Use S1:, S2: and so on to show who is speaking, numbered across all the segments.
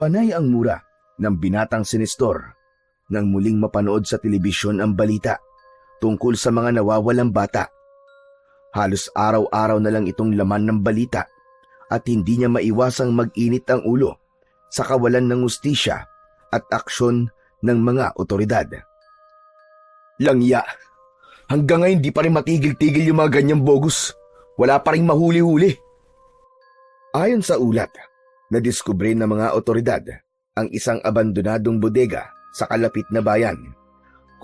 S1: Panay ang mura ng binatang si Nestor nang muling mapanood sa telebisyon ang balita tungkol sa mga nawawalang bata. Halos araw-araw na lang itong laman ng balita at hindi niya maiwasang mag-init ang ulo sa kawalan ng hustisya at aksyon ng mga otoridad. Langya, hanggang ngayon di pa rin matigil-tigil yung mga ganyang bogus. Wala pa rin mahuli-huli. Ayon sa ulat, nadiskubre ng mga otoridad ang isang abandonadong bodega sa kalapit na bayan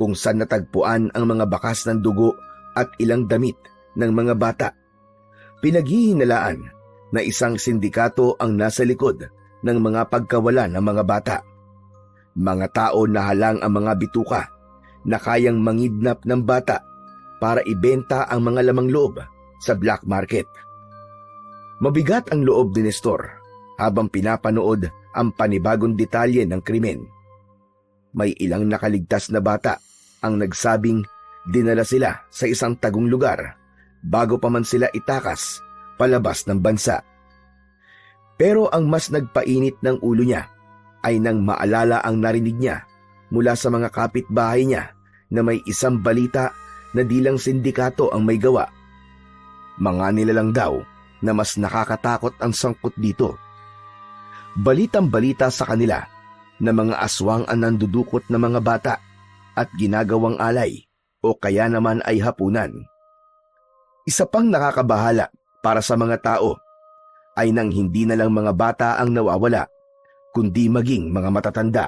S1: kung saan natagpuan ang mga bakas ng dugo at ilang damit ng mga bata. Pinaghihinalaan na isang sindikato ang nasa likod ng mga pagkawala ng mga bata. Mga tao na halang ang mga bituka na kayang mangidnap ng bata para ibenta ang mga lamang loob sa black market. Mabigat ang loob ni Nestor habang pinapanood ang panibagong detalye ng krimen. May ilang nakaligtas na bata ang nagsabing dinala sila sa isang tagong lugar bago pa man sila itakas palabas ng bansa. Pero ang mas nagpainit ng ulo niya ay nang maalala ang narinig niya mula sa mga kapitbahay niya na may isang balita na di lang sindikato ang may gawa. Mga nilalang daw na mas nakakatakot ang sangkot dito. Balitang-balita sa kanila na mga aswang ang nandudukot ng mga bata at ginagawang alay o kaya naman ay hapunan. Isa pang nakakabahala para sa mga tao ay nang hindi na lang mga bata ang nawawala, kundi maging mga matatanda.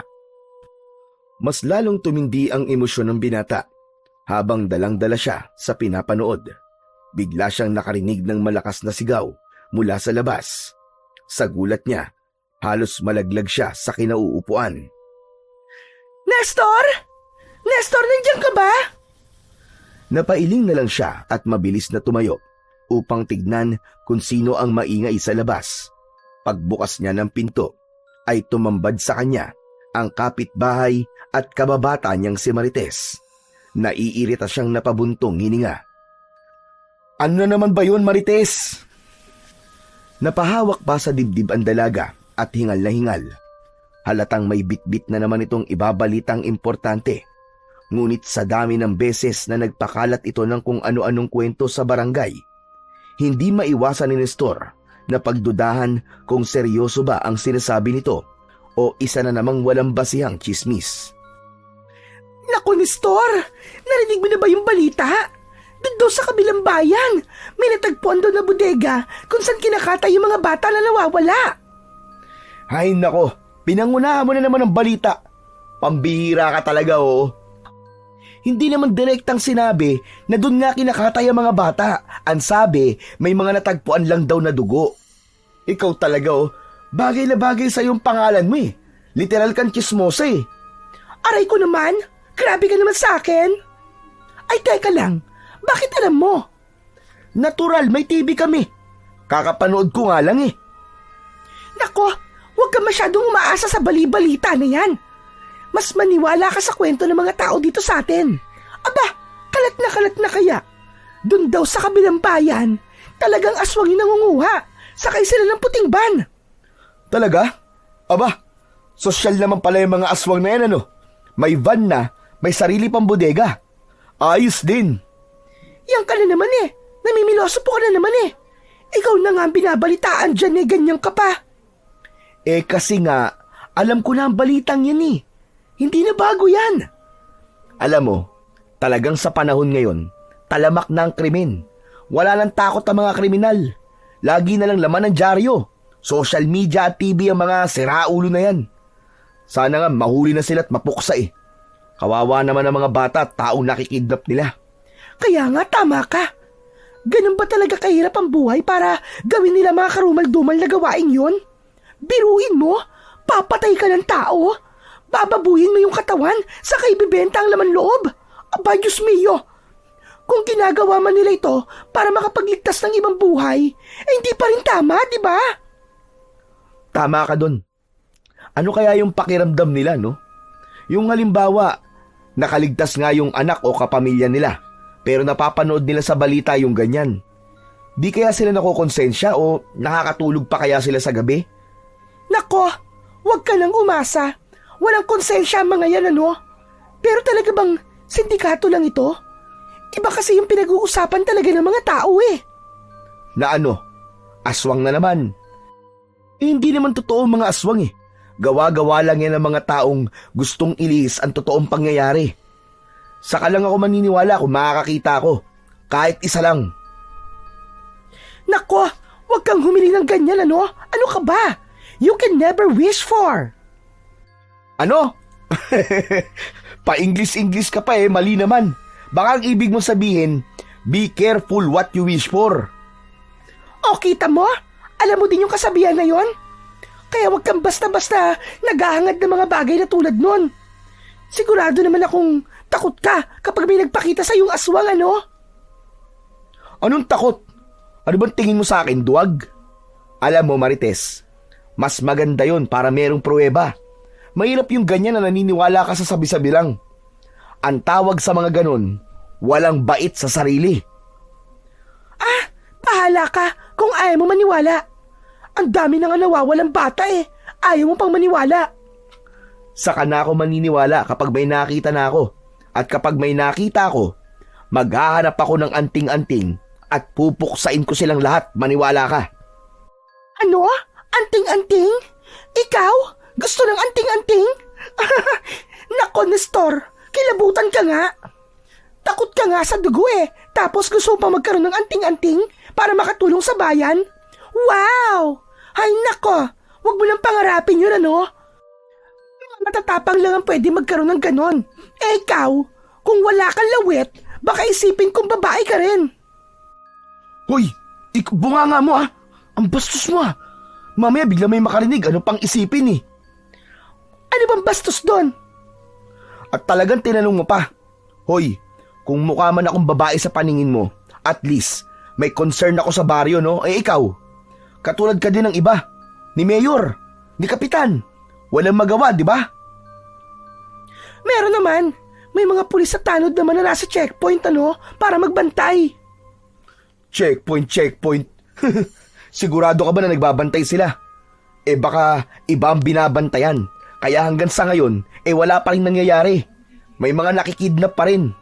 S1: Mas lalong tumindi ang emosyon ng binata habang dalang-dala siya sa pinapanood. Bigla siyang nakarinig ng malakas na sigaw mula sa labas. Sa gulat niya, halos malaglag siya sa kinauupuan.
S2: Nestor! Nestor, nandiyan ka ba?
S1: Napailing na lang siya at mabilis na tumayo upang tignan kung sino ang maingay sa labas. Pagbukas niya ng pinto, ay tumambad sa kanya ang kapitbahay at kababata niyang si Marites. Naiirita siyang napabuntong hininga. Ano na naman ba yun, Marites? Napahawak pa sa dibdib ang dalaga at hingal na hingal. Halatang may bitbit na naman itong ibabalitang importante. Ngunit sa dami ng beses na nagpakalat ito ng kung ano-anong kwento sa barangay, hindi maiwasan ni Nestor na pagdudahan kung seryoso ba ang sinasabi nito o isa na namang walang basihang chismis.
S2: Naku, Nestor! Narinig mo na ba yung balita? Doon sa kabilang bayan, may natagpuan doon na bodega kung saan kinakatay yung mga bata na nawawala.
S1: Ay nako, pinangunahan mo na naman ang balita. Pambihira ka talaga, oo. Hindi naman direktang sinabi na doon nga kinakatay ang mga bata. Ang sabi, may mga natagpuan lang daw na dugo. Ikaw talaga, oh. Bagay na bagay sa iyong pangalan mo eh. Literal kang chismosa eh.
S2: Aray ko naman, grabe ka naman sa akin. Ay, teka lang. Bakit alam mo?
S1: Natural, may TV kami. Kakapanood ko nga lang eh.
S2: Nako, huwag ka masyadong umaasa sa bali-balita na yan. Mas maniwala ka sa kwento ng mga tao dito sa atin. Aba, kalat na kaya. Doon daw sa kabilang bayan, talagang aswang yung nangunguha. Sakay sila ng puting van.
S1: Talaga? Aba, sosyal naman pala yung mga aswang na yan, ano? May van na, may sarili pang bodega. Ayos din.
S2: Yan ka na naman eh. Namimiloso po ka na naman eh. Ikaw na nga ang binabalitaan dyan eh, ganyan ka pa.
S1: Eh kasi nga, alam ko na ang balitang yan eh. Hindi na bago yan. Alam mo, talagang sa panahon ngayon, talamak na ang krimen. Wala nang takot ang mga kriminal. Lagi na lang laman ng dyaryo. Social media at TV ang mga siraulo na yan. Sana nga mahuli na sila at mapuksa eh. Kawawa naman ang mga bata at taong nakikidnap nila.
S2: Kaya nga, tama ka. Ganun ba talaga kahirap ang buhay para gawin nila mga karumal-dumal na gawain yun? Biruin mo, papatay ka ng tao, bababuhin mo yung katawan, saka ibibenta ang laman loob. Aba, Diyos mio! Kung ginagawa man nila ito para makapagligtas ng ibang buhay, eh hindi pa rin tama, di ba?
S1: Tama ka dun. Ano kaya yung pakiramdam nila, no? Yung halimbawa, nakaligtas nga yung anak o kapamilya nila, pero napapanood nila sa balita yung ganyan. Di kaya sila nakokonsensya o nakakatulog pa kaya sila sa gabi?
S2: Nako, Huwag ka nang umasa. Walang konsensya ang mga yan, ano? Pero talaga bang sindikato lang ito? Iba kasi yung pinag-uusapan talaga ng mga tao eh.
S1: Na ano? Aswang na naman. Hindi naman totoo ang mga aswang eh. Gawa-gawa lang yan ng mga taong gustong ilihis ang totoong pangyayari. Saka lang ako maniniwala kung makakakita ako. Kahit isa lang.
S2: Nako, huwag kang humiling ng ganyan, ano? Ano ka ba? You can never wish for.
S1: Ano? Pa-English-English ka pa eh, mali naman. Baka ang ibig mong sabihin, be careful what you wish for.
S2: O, kita mo? Alam mo din yung kasabihan na yon? Kaya huwag kang basta-basta naghahangad ng mga bagay na tulad nun. Sigurado naman akong takot ka kapag may nagpakita sa yung aswang, ano?
S1: Anong takot? Ano bang tingin mo sa akin, duwag? Alam mo, Marites, mas maganda yon para merong pruweba. Mahirap yung ganyan na naniniwala ka sa sabi-sabi lang. Ang tawag sa mga ganon, walang bait sa sarili.
S2: Ah, bahala ka kung ayaw mo maniwala. Ang dami na nga nawawalang bata eh. Ayaw mo pang maniwala.
S1: Saka na ako maniniwala kapag may nakita na ako. At kapag may nakita ako, maghahanap ako ng anting-anting at pupuksain ko silang lahat, maniwala ka.
S2: Ano? Anting-anting? Ikaw? Gusto ng anting-anting? Nako, Nestor, kilabutan ka nga. Takot ka nga sa dugo eh. Tapos gusto pa magkaroon ng anting-anting para makatulong sa bayan? Wow! Ay nako, wag mo lang pangarapin yun, ano? Mga matatapang lang ang pwede magkaroon ng ganon. Eh ikaw, kung wala kang lawet, baka isipin kong babae ka rin.
S1: Hoy, bunganga mo ah. Ang bastos mo ah. Mamaya bigla may makarinig, ano pang isipin eh.
S2: Ano bang bastos doon?
S1: At talagang tinanong mo pa. Hoy, kung mukha man akong babae sa paningin mo, at least may concern ako sa baryo, no? Eh ikaw, katulad ka din ng iba. Ni Mayor, ni Kapitan. Walang magawa, di ba?
S2: Meron naman. May mga pulis sa tanod naman na nasa checkpoint, ano? Para magbantay.
S1: Checkpoint. Sigurado ka ba na nagbabantay sila? Eh baka iba ang binabantayan. Kaya hanggang sa ngayon, wala pa rin nangyayari. May mga nakikidnap pa rin.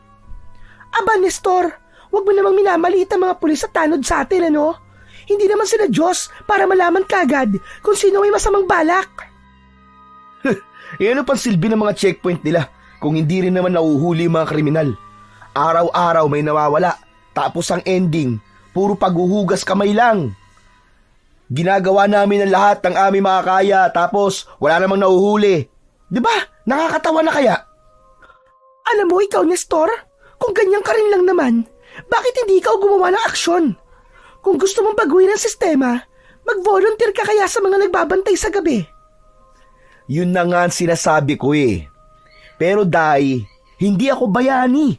S2: Aba, Nestor, wag mo namang minamaliit ang mga pulis sa tanod sa atin, ano? Hindi naman sila Diyos para malaman kagad kung sino may masamang balak.
S1: Ano pang silbi ng mga checkpoint nila kung hindi rin naman nauhuli yung mga kriminal? Araw-araw may nawawala, tapos ang ending, puro paghuhugas kamay lang. Ginagawa namin ang lahat ng aming makakaya, tapos wala namang nauhuli. Di ba? Nakakatawa na kaya?
S2: Alam mo ikaw, Nestor, kung ganyan ka rin lang naman, bakit hindi ikaw gumawa ng aksyon? Kung gusto mong baguhin ang sistema, mag-volunteer ka kaya sa mga nagbabantay sa gabi.
S1: Yun na nga ang sinasabi ko eh. Pero Day, hindi ako bayani.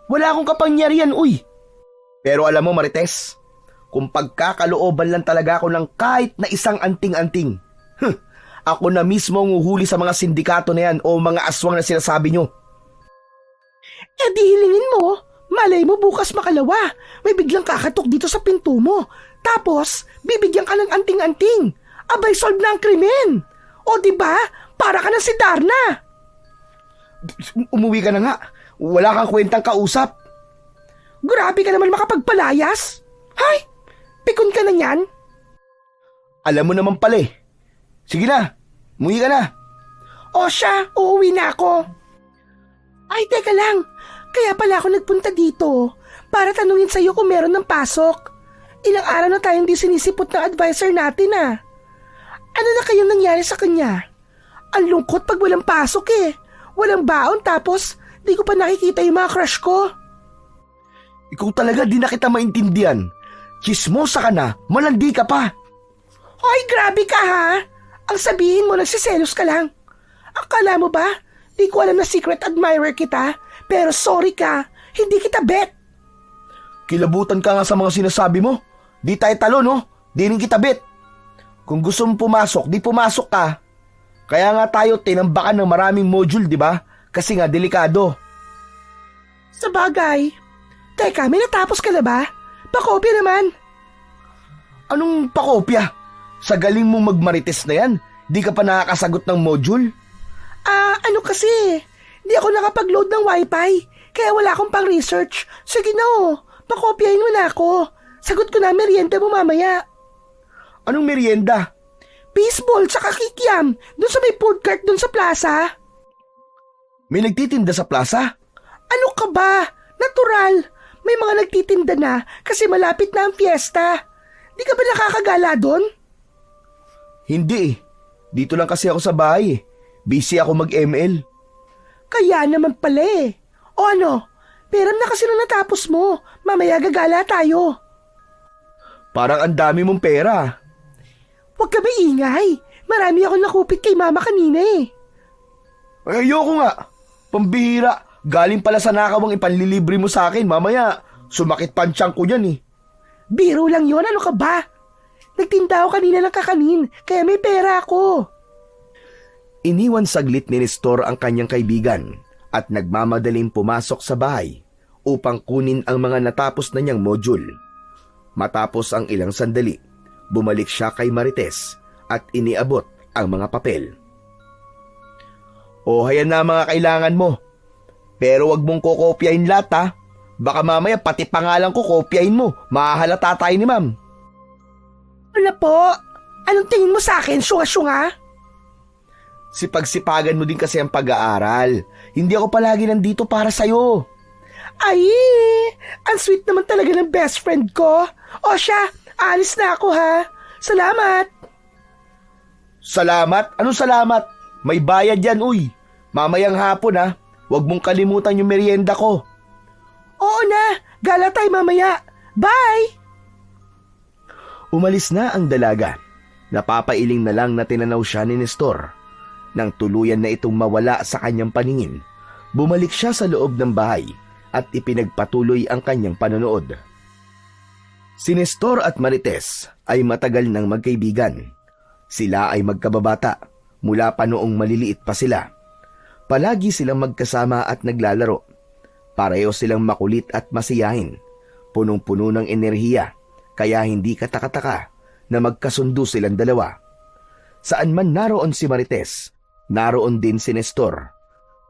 S1: Wala akong kapangyarihan, uy. Pero alam mo, Marites, kung pagkakalooban lang talaga ako ng kahit na isang anting-anting, ako na mismo ang uhuli sa mga sindikato na yan o mga aswang na sinasabi nyo.
S2: Eh di hilingin mo, malay mo bukas makalawa, may biglang kakatok dito sa pinto mo. Tapos, bibigyan ka ng anting-anting. Abay, solve na ang krimen. O diba, para ka na si Darna.
S1: Umuwi ka na nga. Wala kang kwentang kausap.
S2: Grabe ka naman makapagpalayas. Hay, pikon ka na yan.
S1: Alam mo naman pala eh. Sige na, umuwi ka na.
S2: O siya, uuwi na ako. Ay, teka lang. Kaya pala ako nagpunta dito para tanungin sa'yo kung meron ng pasok. Ilang araw na tayong di sinisipot ng advisor natin ah. Ano na kayang nangyari sa kanya? Ang lungkot pag walang pasok eh. Walang baon tapos di ko pa nakikita yung mga crush ko.
S1: Ikaw talaga di na kita maintindihan. Chismosa ka na, malandi ka pa.
S2: Hoy, grabe ka ha. Ang sabihin mo nagsiselos ka lang. Akala mo ba? Di ko alam na secret admirer kita. Pero sorry ka, hindi kita bet.
S1: Kilabutan ka nga sa mga sinasabi mo. Di tayo talo, no? Di rin kita bet. Kung gusto mong pumasok, di pumasok ka. Kaya nga tayo tinambakan ng maraming module, di ba? Kasi nga delikado.
S2: Sa bagay. Teka, may natapos ka na ba? Pakopya naman.
S1: Anong pakopya? Sa galing mong magmarites na yan, Di ka pa nakakasagot ng module?
S2: Ano kasi? Di ako nakapag-load ng wifi, kaya wala akong pang-research. Sige na pakopyahin mo na ako. Sagot ko na merienda mo mamaya.
S1: Anong merienda?
S2: Baseball tsaka kikiam, dun sa may food court dun sa plaza.
S1: May nagtitinda sa plaza?
S2: Ano ka ba? Natural. May mga nagtitinda na kasi malapit na ang fiesta. Di ka ba nakakagala doon?
S1: Hindi Dito lang kasi ako sa bahay. Busy ako mag-ML.
S2: Kaya naman pala O ano? Peram na kasi nung natapos mo. Mamaya gagala tayo.
S1: Parang ang dami mong pera.
S2: Huwag ka ba ingay? Marami akong nakupit kay mama kanina
S1: Ayoko nga. Pambihira. Galing pala sa nakawang ipanlilibre mo sa akin. Mamaya, sumakit pansyang ko yan
S2: Biro lang yon, ano ka ba? Nagtinda ako kanina ng kakanin, kaya may pera ako.
S1: Iniwan saglit ni Nestor ang kanyang kaibigan at nagmamadaling pumasok sa bahay upang kunin ang mga natapos na niyang module. Matapos ang ilang sandali, bumalik siya kay Marites at iniabot ang mga papel. O hayan na mga kailangan mo. Pero wag mong kokopyahin lahat Baka mamaya pati pangalan ko kopyahin mo. Mahahalata tayo ni ma'am.
S2: Wala po. Anong tingin mo sa akin, syunga-syunga?
S1: Sipag-sipagan mo din kasi ang pag-aaral. Hindi ako palagi nandito para sa'yo.
S2: Ay, ang sweet naman talaga ng best friend ko. O siya, alis na ako Salamat.
S1: Salamat? Anong salamat? May bayad yan, uy. Mamayang hapon Huwag mong kalimutan yung merienda ko.
S2: Oo na, gala tayo mamaya. Bye!
S1: Umalis na ang dalaga. Napapailing na lang na tinanaw siya ni Nestor. Nang tuluyan na itong mawala sa kanyang paningin, bumalik siya sa loob ng bahay at ipinagpatuloy ang kanyang panonood. Si Nestor at Marites ay matagal nang magkaibigan. Sila ay magkababata mula pa noong maliliit pa sila. Palagi silang magkasama at naglalaro. Pareho silang makulit at masiyahin. Punong-puno ng enerhiya, kaya hindi katakataka na magkasundo silang dalawa. Saan man naroon si Marites, naroon din si Nestor.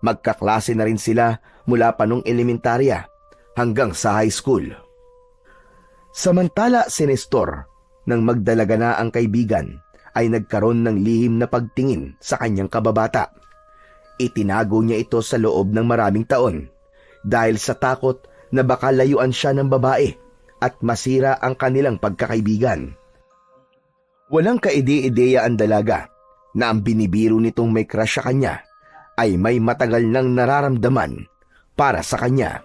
S1: Magkaklase na rin sila mula pa nung elementarya hanggang sa high school. Samantala si Nestor, nang magdalaga na ang kaibigan, ay nagkaroon ng lihim na pagtingin sa kanyang kababata. Itinago niya ito sa loob ng maraming taon dahil sa takot na baka layuan siya ng babae at masira ang kanilang pagkakaibigan. Walang kaide-ideya ang dalaga na ang binibiro nitong may crush sa kanya ay may matagal nang nararamdaman para sa kanya.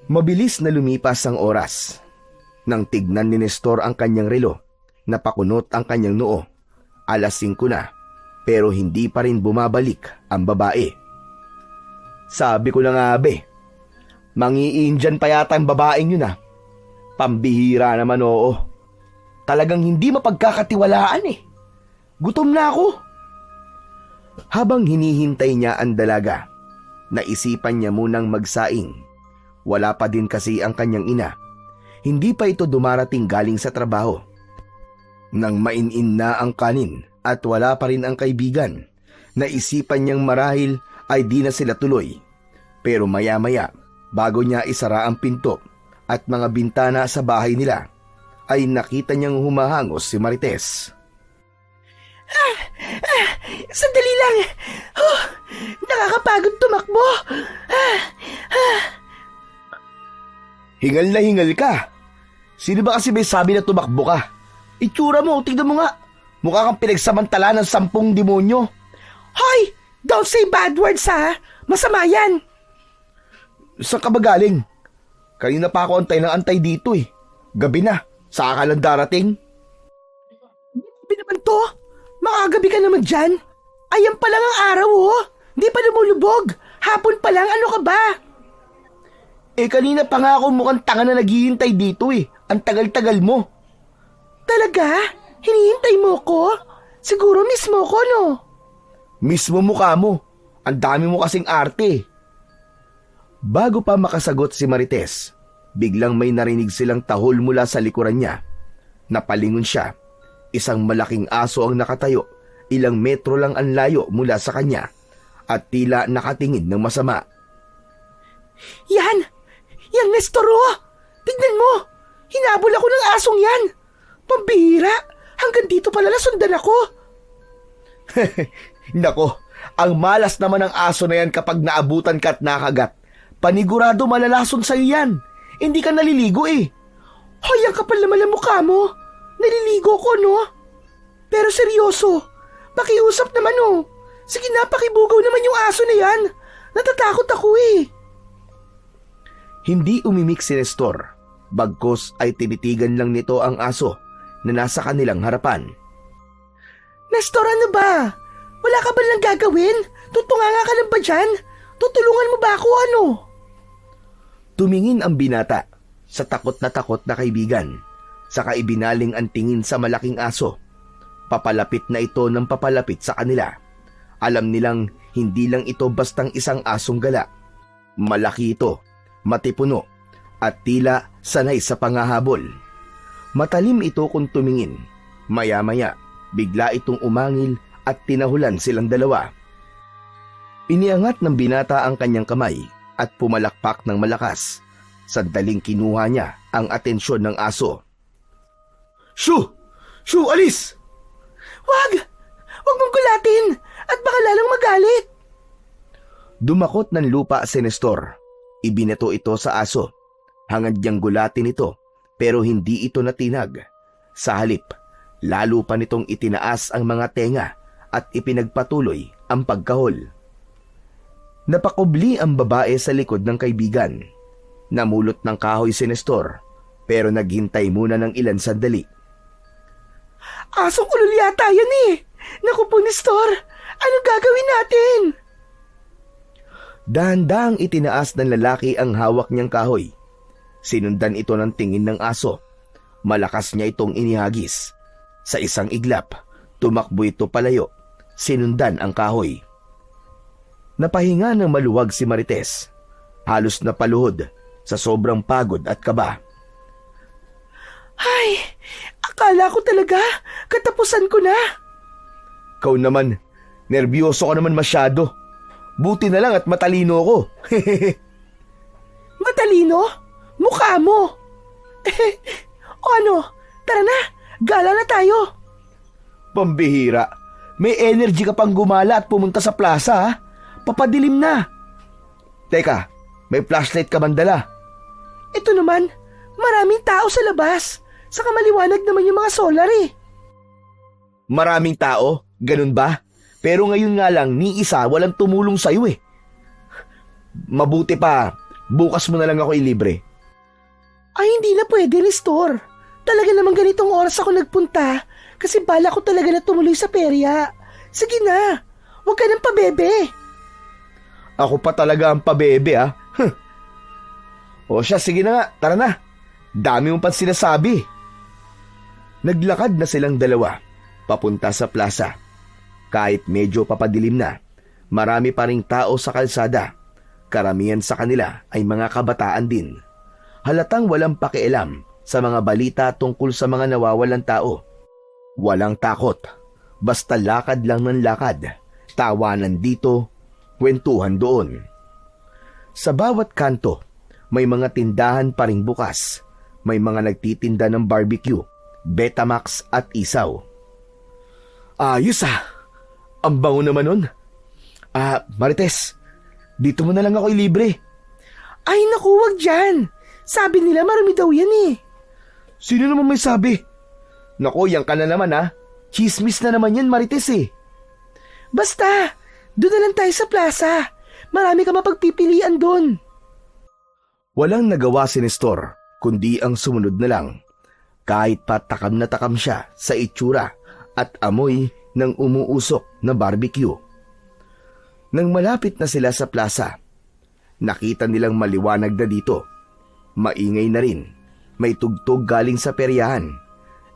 S1: Mabilis na lumipas ang oras. Nang tignan ni Nestor ang kanyang relo, napakunot ang kanyang noo. 5:00 na, pero hindi pa rin bumabalik ang babae. Sabi ko na nga mangi-Indian pa yata ang babaeng yun Pambihira naman Talagang hindi mapagkakatiwalaan Gutom na ako. Habang hinihintay niya ang dalaga, naisipan niya munang magsaing. Wala pa din kasi ang kanyang ina. Hindi pa ito dumarating galing sa trabaho. Nang mainin na ang kanin at wala pa rin ang kaibigan, naisipan niyang marahil ay di na sila tuloy. Pero maya-maya, bago niya isara ang pinto at mga bintana sa bahay nila, ay nakita niyang humahangos si Marites.
S2: Sandali lang. Nakakapagod tumakbo.
S1: Hingal na hingal ka. Sino ba kasi may sabi na tumakbo ka? Itsura mo, tignan mo nga. Mukha kang pinagsamantala ng 10 demonyo.
S2: Hoy! Don't say bad words Masama yan.
S1: Saan ka ba galing? Kanina pa ako antay ng antay dito Gabi na. Saan ka lang darating?
S2: Gabi naman to. Makagabi ka naman dyan. Ayan pa lang ang araw Di pa lumulubog. Hapon pa lang, ano ka ba?
S1: Kanina pa nga ako mukhang tanga na naghihintay dito Ang tagal-tagal mo.
S2: Talaga? Hinihintay mo ko? Siguro miss mo ko, no?
S1: Mismo mukha mo. Ang dami mo kasing arte. Bago pa makasagot si Marites, biglang may narinig silang tahol mula sa likuran niya. Napalingon siya. Isang malaking aso ang nakatayo, ilang metro lang ang layo mula sa kanya at tila nakatingin ng masama.
S2: Yan! Yan, Nestor, oh! Tignan mo! Hinabol ako ng asong yan! Pambihira! Hanggang dito pala nasundan ako!
S1: Nako, ang malas naman ng aso na yan kapag naabutan ka at nakagat. Panigurado malalason sa'yo yan. Hindi ka naliligo eh.
S2: Hoy, ang kapal naman ang mukha mo! Naliligo ko, no? Pero seryoso, pakiusap naman, oh. Sige na, pakibugaw naman yung aso na yan. Natatakot ako eh.
S1: Hindi umimik si Nestor. Bagkos ay tinitigan lang nito ang aso na nasa kanilang harapan.
S2: Nestor, ano ba? Wala ka ba lang gagawin? Tutunganga ka lang ba dyan? Tutulungan mo ba ako, ano?
S1: Tumingin ang binata sa takot na kaibigan. Saka ibinaling ang tingin sa malaking aso. Papalapit na ito ng papalapit sa kanila. Alam nilang hindi lang ito bastang isang asong gala. Malaki ito, matipuno, at tila sanay sa pangahabol. Matalim ito kung tumingin. Maya-maya, bigla itong umangil at tinahulan silang dalawa. Iniangat ng binata ang kanyang kamay at pumalakpak ng malakas. Sandaling kinuha niya ang atensyon ng aso. Shoo! Shoo, alis!
S2: Wag! Wag mong gulatin! At baka lalong magalit!
S1: Dumakot ng lupa si Nestor. Ibinato ito sa aso. Hangad niyang gulatin ito, pero hindi ito natinag. Sa halip, lalo pa nitong itinaas ang mga tenga at ipinagpatuloy ang pagkahol. Napakubli ang babae sa likod ng kaibigan. Namulot ng kahoy si Nestor, pero naghintay muna ng ilan sandali.
S2: Asong ulol yata yan eh! Naku po, Nestor! Anong gagawin natin?
S1: Dahan-dahang itinaas ng lalaki ang hawak niyang kahoy. Sinundan ito ng tingin ng aso. Malakas niya itong inihagis. Sa isang iglap, tumakbo ito palayo. Sinundan ang kahoy. Napahinga ng maluwag si Marites. Halos napaluhod sa sobrang pagod at kaba.
S2: Ay, akala ko talaga katapusan ko na.
S1: Kau naman, nerbiyoso ka naman masyado. Buti na lang at matalino ako.
S2: Matalino? Mukha mo. O ano, tara na, gala na tayo.
S1: Pambihira, may energy ka pang gumala at pumunta sa plaza ha? Papadilim na. Teka, may flashlight ka bang dala?
S2: Ito naman, maraming tao sa labas. Saka maliwanag naman yung mga solar eh.
S1: Maraming tao? Ganun ba? Pero ngayon nga lang, ni isa walang tumulong sa'yo eh. Mabuti pa, bukas mo na lang ako ilibre.
S2: Ay, hindi na pwede, Nestor. Talaga namang ganitong oras ako nagpunta kasi bala ko talaga na tumuloy sa perya. Sige na, huwag ka nang pabebe.
S1: Ako pa talaga ang pabebe ah. O siya, sige na nga, tara na. Dami mong pang sinasabi. Naglakad na silang dalawa, papunta sa plaza. Kahit medyo papadilim na, marami pa ring tao sa kalsada. Karamihan sa kanila ay mga kabataan din. Halatang walang pakialam sa mga balita tungkol sa mga nawawalang tao. Walang takot, basta lakad lang ng lakad, tawanan dito, kwentuhan doon. Sa bawat kanto, may mga tindahan pa ring bukas. May mga nagtitinda ng barbecue, Betamax at isaw. Ayos ah! Ang bango naman nun. Marites, dito mo na lang ako ilibre.
S2: Ay naku, wag dyan. Sabi nila marami daw yan eh.
S1: Sino naman may sabi? Naku, yan ka na naman ha. Chismis na naman yan, Marites eh.
S2: Basta, doon na lang tayo sa plaza. Marami ka mapagpipilian doon.
S1: Walang nagawa si Nestor, kundi ang sumunod na lang. Kahit pa takam na takam siya sa itsura at amoy ng umuusok na barbecue. Nang malapit na sila sa plaza, nakita nilang maliwanag na dito. Maingay na rin. May tugtog galing sa peryahan.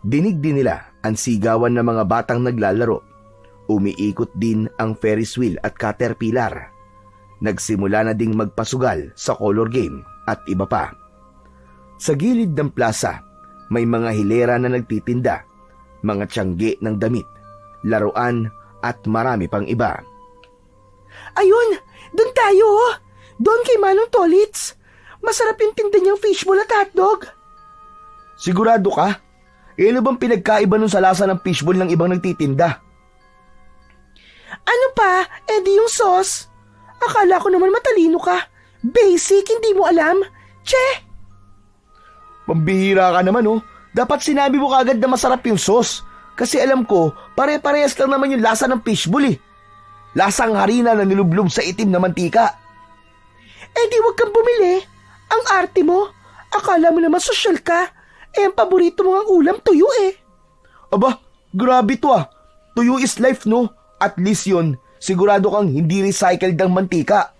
S1: Dinig din nila ang sigawan ng mga batang naglalaro. Umiikot din ang Ferris wheel at Caterpillar. Nagsimula na ding magpasugal sa color game at iba pa. Sa gilid ng plaza, may mga hilera na nagtitinda. mga tiyangge ng damit, laruan at marami pang iba.
S2: Ayun, doon tayo oh. Doon kay Manong Tolits. Masarap yung tinda niyang fishball at hotdog.
S1: Sigurado ka? Ano bang pinagkaiba nun sa lasa ng fishball ng ibang nagtitinda?
S2: Ano pa? Di yung sauce. Akala ko naman matalino ka. Basic, hindi mo alam. Che!
S1: Pambihira ka naman oh. Dapat sinabi mo kagad na masarap yung sauce. Kasi alam ko, pare-parehas lang naman yung lasa ng fishball eh. Lasang harina na nilublob sa itim na mantika.
S2: Di wag kang bumili. Ang arte mo. Akala mo naman sosyal ka. Ang paborito mo ang ulam, tuyo eh.
S1: Aba, grabe to ah. Tuyo is life no. At least yun, sigurado kang hindi recycled ang mantika.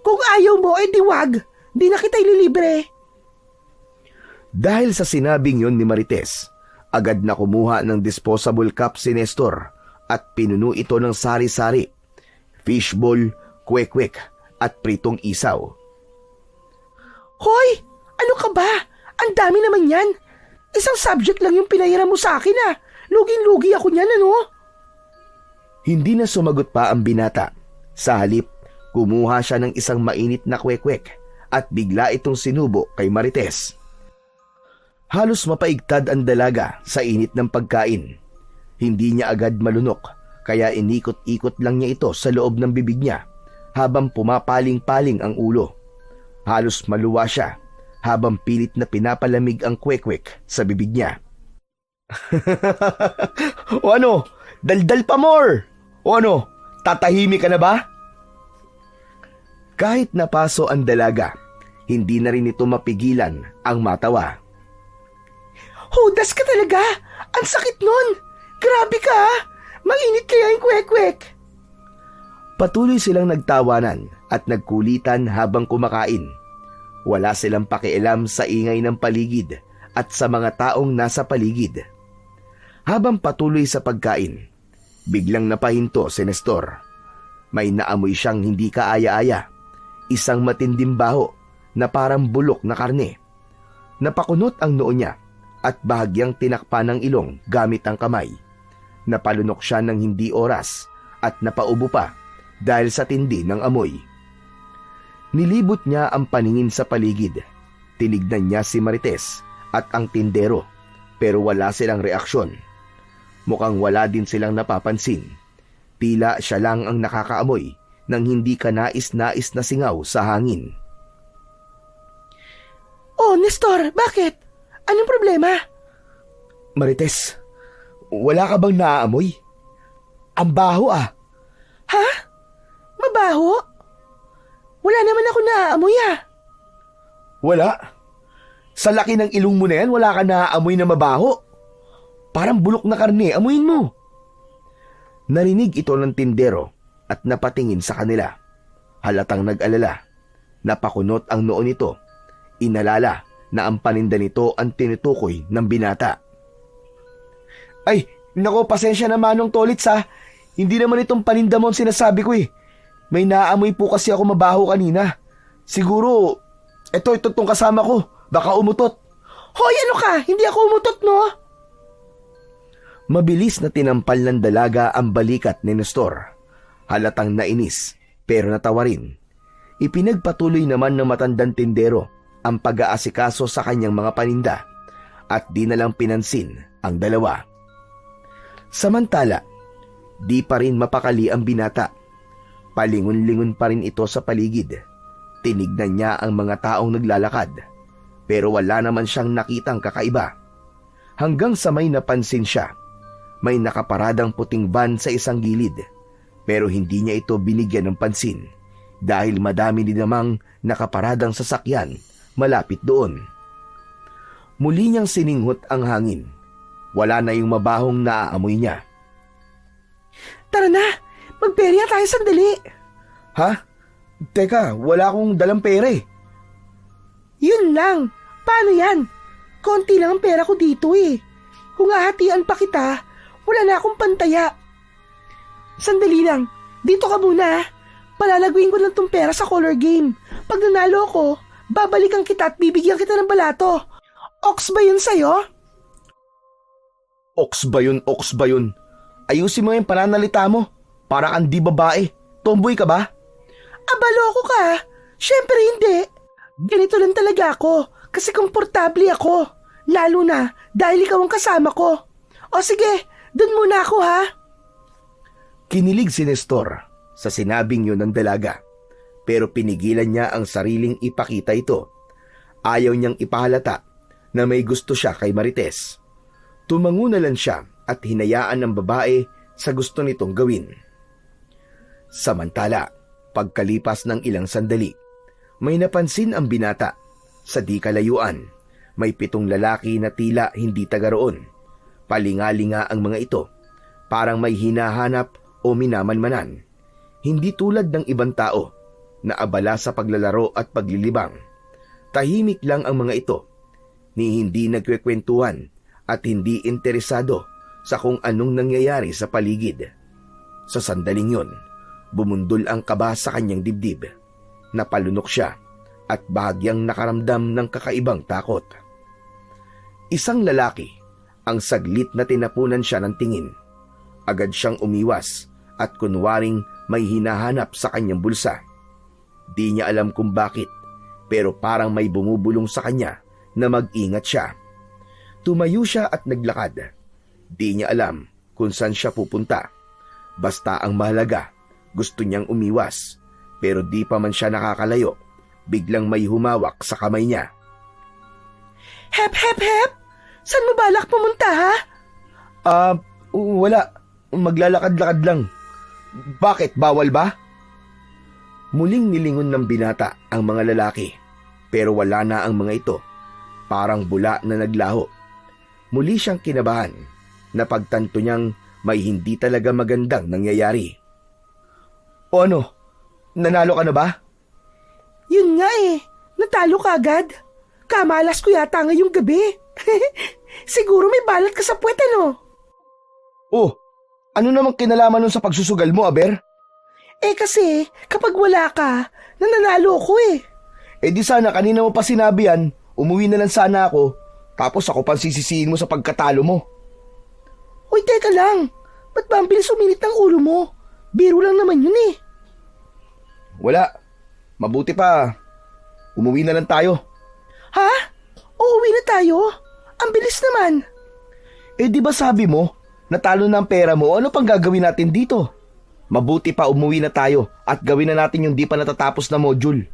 S2: Kung ayaw mo, di wag. Di na kita ililibre.
S1: Dahil sa sinabing yun ni Marites, agad na kumuha ng disposable cup si Nestor at pinuno ito ng sari-sari, fishball, kwek-kwek at pritong isaw.
S2: Hoy! Ano ka ba? Ang dami naman yan. Isang subject lang yung pinahiram mo sa akin ah. Luging-lugi ako niyan ano?
S1: Hindi na sumagot pa ang binata. Sa halip, kumuha siya ng isang mainit na kwek-kwek at bigla itong sinubo kay Marites. Halos mapaigtad ang dalaga sa init ng pagkain. Hindi niya agad malunok kaya inikot-ikot lang niya ito sa loob ng bibig niya habang pumapaling-paling ang ulo. Halos maluwa siya habang pilit na pinapalamig ang kwek-kwek sa bibig niya. O ano? Daldal pa more! O ano? Tatahimik ka na ba? Kahit napaso ang dalaga, hindi na rin ito mapigilan ang matawa.
S2: Hudas ka talaga! Ang sakit nun! Grabe ka! Mainit kaya yung kwek-kwek!
S1: Patuloy silang nagtawanan at nagkulitan habang kumakain. Wala silang pakialam sa ingay ng paligid at sa mga taong nasa paligid. Habang patuloy sa pagkain, biglang napahinto si Nestor. May naamoy siyang hindi kaaya-aya. Isang matinding baho na parang bulok na karne. Napakunot ang noo niya at bahagyang tinakpan ng ilong gamit ang kamay. Napalunok siya ng hindi oras at napaubo pa dahil sa tindi ng amoy. Nilibot niya ang paningin sa paligid. Tinignan niya si Marites at ang tindero pero wala silang reaksyon. Mukhang wala din silang napapansin. Tila siya lang ang nakakaamoy ng hindi kanais-nais na singaw sa hangin.
S2: Oh, Nestor, bakit? Anong problema?
S1: Marites, wala ka bang naaamoy? Ang baho ah.
S2: Ha? Mabaho? Wala naman ako naaamoy ah.
S1: Wala? Sa laki ng ilong mo na yan, wala ka naaamoy na mabaho? Parang bulok na karne, amuin mo. Narinig ito ng tindero at napatingin sa kanila. Halatang nag-alala. Napakunot ang noo nito. Inalala na ang paninda nito ang tinutukoy ng binata. Ay, nako, pasensya na Manong Tolits ha. Hindi naman itong paninda mo ang sinasabi ko eh. May naamoy po kasi ako mabaho kanina. Siguro, itong kasama ko. Baka umutot.
S2: Hoy, ano ka? Hindi ako umutot, no?
S1: Mabilis na tinampal ng dalaga ang balikat ni Nestor. Halatang nainis, pero natawa rin. Ipinagpatuloy naman ng matandang tindero ang pag-aasikaso sa kanyang mga paninda at di na lang pinansin ang dalawa. Samantala, di pa rin mapakali ang binata. Palingon-lingon pa rin ito sa paligid. Tinignan niya ang mga taong naglalakad, pero wala naman siyang nakitang kakaiba. Hanggang sa may napansin siya, may nakaparadang puting van sa isang gilid, pero hindi niya ito binigyan ng pansin dahil madami din namang nakaparadang sasakyan malapit doon. Muli niyang sininghot ang hangin. Wala na yung mabahong naaamoy niya.
S2: Tara na! Magperya tayo sandali!
S1: Ha? Teka, wala akong dalang pera eh.
S2: Yun lang! Paano yan? Konti lang ang pera ko dito eh. Kung ahatian pa kita, wala na akong pantaya. Sandali lang, dito ka muna. Palalaguin ko lang tong pera sa color game. Pag nanalo ako, babalikan kita at bibigyan kita ng balato. Ox ba yun sa'yo?
S1: Ox ba yun, ox ba yun? Ayusin mo yung pananalita mo. Para kang di babae. Tomboy ka ba?
S2: Abalo ako ka. Siyempre hindi. Ganito lang talaga ako kasi komportable ako. Lalo na dahil ikaw ang kasama ko. O sige, dun muna ako ha.
S1: Kinilig si Nestor sa sinabing yun ng dalaga. Pero pinigilan niya ang sariling ipakita ito. Ayaw niyang ipahalata na may gusto siya kay Marites. Tumango na lang siya at hinayaan ng babae sa gusto nitong gawin. Samantala, pagkalipas ng ilang sandali, may napansin ang binata. Sa di kalayuan, may 7 lalaki na tila hindi taga roon. Palingalinga ang mga ito, parang may hinahanap o minamanmanan. Hindi tulad ng ibang tao na abala sa paglalaro at paglilibang. Tahimik lang ang mga ito, ni hindi nagkwekwentuhan at hindi interesado sa kung anong nangyayari sa paligid. Sa sandaling yon, bumundol ang kaba sa kanyang dibdib. Napalunok siya at bahagyang nakaramdam ng kakaibang takot. Isang lalaki ang saglit na tinapunan siya ng tingin. Agad siyang umiwas at kunwaring may hinahanap sa kanyang bulsa. Di niya alam kung bakit, pero parang may bumubulong sa kanya na mag-ingat siya. Tumayo siya at naglakad. Di niya alam kung saan siya pupunta. Basta ang mahalaga, gusto niyang umiwas. Pero di pa man siya nakakalayo, biglang may humawak sa kamay niya.
S2: Hep, hep, hep! Saan mo balak pumunta ha?
S1: Wala. Maglalakad-lakad lang. Bakit? Bawal ba? Muling nilingon ng binata ang mga lalaki, pero wala na ang mga ito. Parang bula na naglaho. Muli siyang kinabahan na pagtanto niyang may hindi talaga magandang nangyayari. O ano? Nanalo ka na ba?
S2: Yun nga eh. Natalo ka agad. Kamalas ko yata ngayong gabi. Siguro may balat ka sa puwet ano?
S1: Oh, ano namang kinalaman nun sa pagsusugal mo, Aber?
S2: Eh kasi kapag wala ka, nananalo ako eh.
S1: Eh di sana kanina mo pa sinabi yan, umuwi na lang sana ako, tapos ako pang sisisihin mo sa pagkatalo mo.
S2: Uy, teka lang. Ba't ba ang bilis uminit ng ulo mo? Biro lang naman yun eh.
S1: Wala. Mabuti pa. Umuwi na lang tayo.
S2: Ha? Uuwi na tayo? Ang bilis naman.
S1: Eh di ba sabi mo, natalo na ang pera mo, ano pang gagawin natin dito? Mabuti pa umuwi na tayo at gawin na natin yung di pa natatapos na module.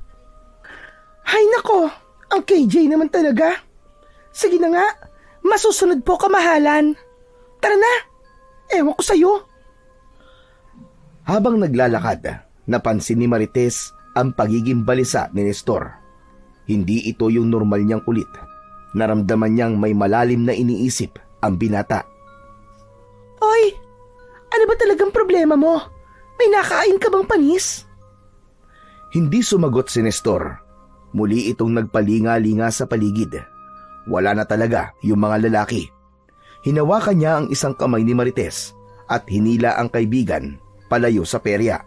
S2: Hay nako, ang KJ naman talaga. Sige na nga, masusunod po kamahalan. Tara na, ewan ko sa'yo.
S1: Habang naglalakad, napansin ni Marites ang pagiging balisa ni Nestor. Hindi ito yung normal niyang kulit. Naramdaman niyang may malalim na iniisip ang binata.
S2: Oy, ano ba talagang problema mo? May nakain ka bang panis?
S1: Hindi sumagot si Nestor. Muli itong nagpalinga-linga sa paligid. Wala na talaga yung mga lalaki. Hinawakan niya ang isang kamay ni Marites at hinila ang kaibigan palayo sa perya.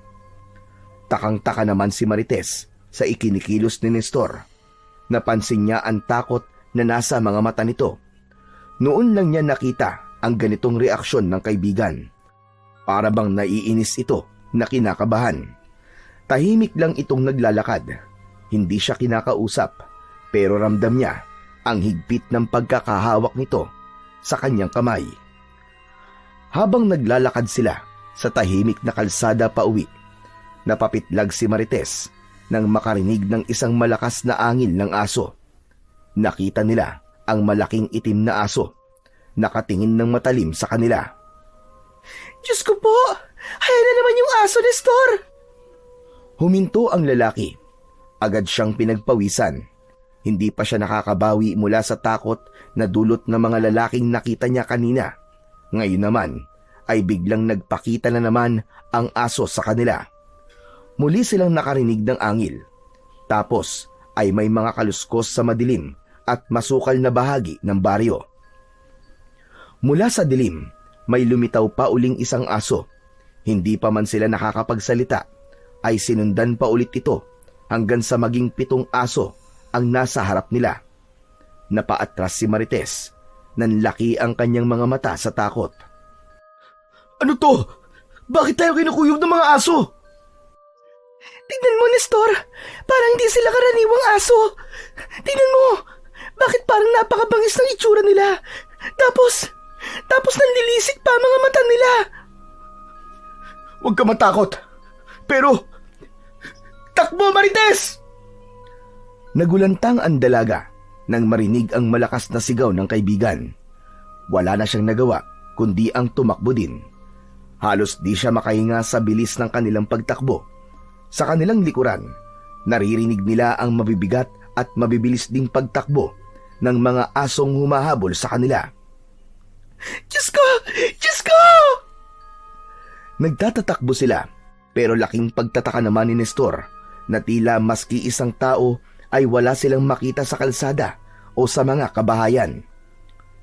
S1: Takang-taka naman si Marites sa ikinikilos ni Nestor. Napansin niya ang takot na nasa mga mata nito. Noon lang niya nakita ang ganitong reaksyon ng kaibigan. Para bang naiinis ito na kinakabahan. Tahimik lang itong naglalakad. Hindi siya kinakausap, pero ramdam niya ang higpit ng pagkakahawak nito sa kanyang kamay. Habang naglalakad sila sa tahimik na kalsada pauwi, napapitlag si Marites nang makarinig ng isang malakas na angil ng aso. Nakita nila ang malaking itim na aso, nakatingin ng matalim sa kanila.
S2: Diyos ko po, ayan na naman yung aso, Nestor!
S1: Huminto ang lalaki. Agad siyang pinagpawisan. Hindi pa siya nakakabawi mula sa takot na dulot ng mga lalaking nakita niya kanina. Ngayon naman ay biglang nagpakita na naman ang aso sa kanila. Muli silang nakarinig ng angil. Tapos ay may mga kaluskos sa madilim at masukal na bahagi ng baryo. Mula sa dilim, may lumitaw pa uling isang aso. Hindi pa man sila nakakapagsalita, ay sinundan pa ulit ito hanggang sa maging 7 aso ang nasa harap nila. Napaatras si Marites. Nanlaki ang kanyang mga mata sa takot. Ano to? Bakit tayo kinukuyog ng mga aso?
S2: Tignan mo, Nestor. Parang hindi sila karaniwang aso. Tignan mo. Bakit parang napakabangis ng itsura nila? Tapos nanlilisik pa ang mga mata nila.
S1: Huwag ka matakot. Pero, takbo, Marites! Nagulantang ang dalaga nang marinig ang malakas na sigaw ng kaibigan. Wala na siyang nagawa kundi ang tumakbo din. Halos di siya makahinga sa bilis ng kanilang pagtakbo. Sa kanilang likuran, naririnig nila ang mabibigat at mabibilis ding pagtakbo ng mga asong humahabol sa kanila.
S2: Diyos ko! Diyos ko!
S1: Nagtatatakbo sila, pero laking pagtataka naman ni Nestor na tila maski isang tao ay wala silang makita sa kalsada o sa mga kabahayan.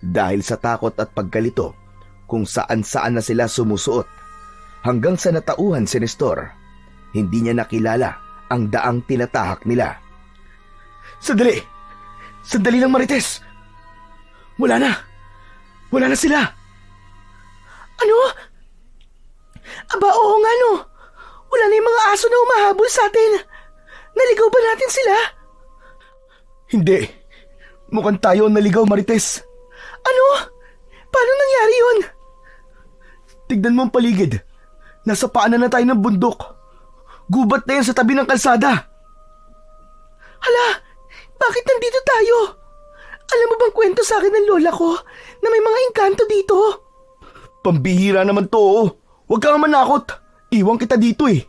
S1: Dahil sa takot at pagkalito, kung saan-saan na sila sumusuot. Hanggang sa natauhan si Nestor, hindi niya nakilala ang daang tinatahak nila. Sandali! Sandali lang, Marites! Wala na sila!
S2: Ano? Aba, oo nga no. Wala na yung mga aso na humahabol sa atin. Naligaw ba natin sila?
S1: Hindi. Mukhang tayo ang naligaw, Marites.
S2: Ano? Paano nangyari yun?
S1: Tignan mo ang paligid. Nasa paanan na tayo ng bundok. Gubat na yan sa tabi ng kalsada.
S2: Hala, bakit nandito tayo? Alam mo bang kwento sa akin ng lola ko na may mga engkanto dito?
S1: Pambihira naman to, oh. Huwag kang manakot. Iwan kita dito eh.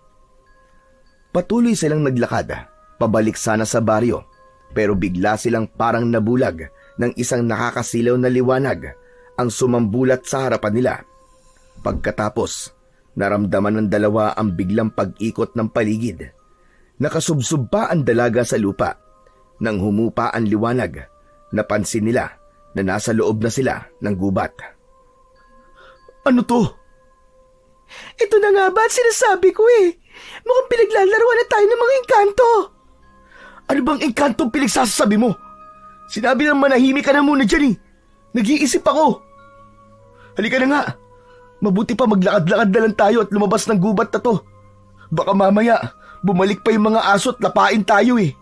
S1: Patuloy silang naglakad, pabalik sana sa baryo. Pero bigla silang parang nabulag ng isang nakakasilaw na liwanag ang sumambulat sa harapan nila. Pagkatapos, naramdaman ng dalawa ang biglang pag-ikot ng paligid. Nakasubsob pa ang dalaga sa lupa. Nang humupa ang liwanag, napansin nila na nasa loob na sila ng gubat. Ano to?
S2: Ito na nga ba at sinasabi ko eh. Mukhang pinaglalaruan na tayo ng mga engkanto.
S1: Ano bang engkantong pinagsasabi mo? Sinabi ng manahimik ka na muna dyan eh. Nag-iisip ako. Halika na nga. Mabuti pa maglakad-lakad na lang tayo at lumabas ng gubat na to. Baka mamaya, bumalik pa yung mga aso at lapain tayo eh.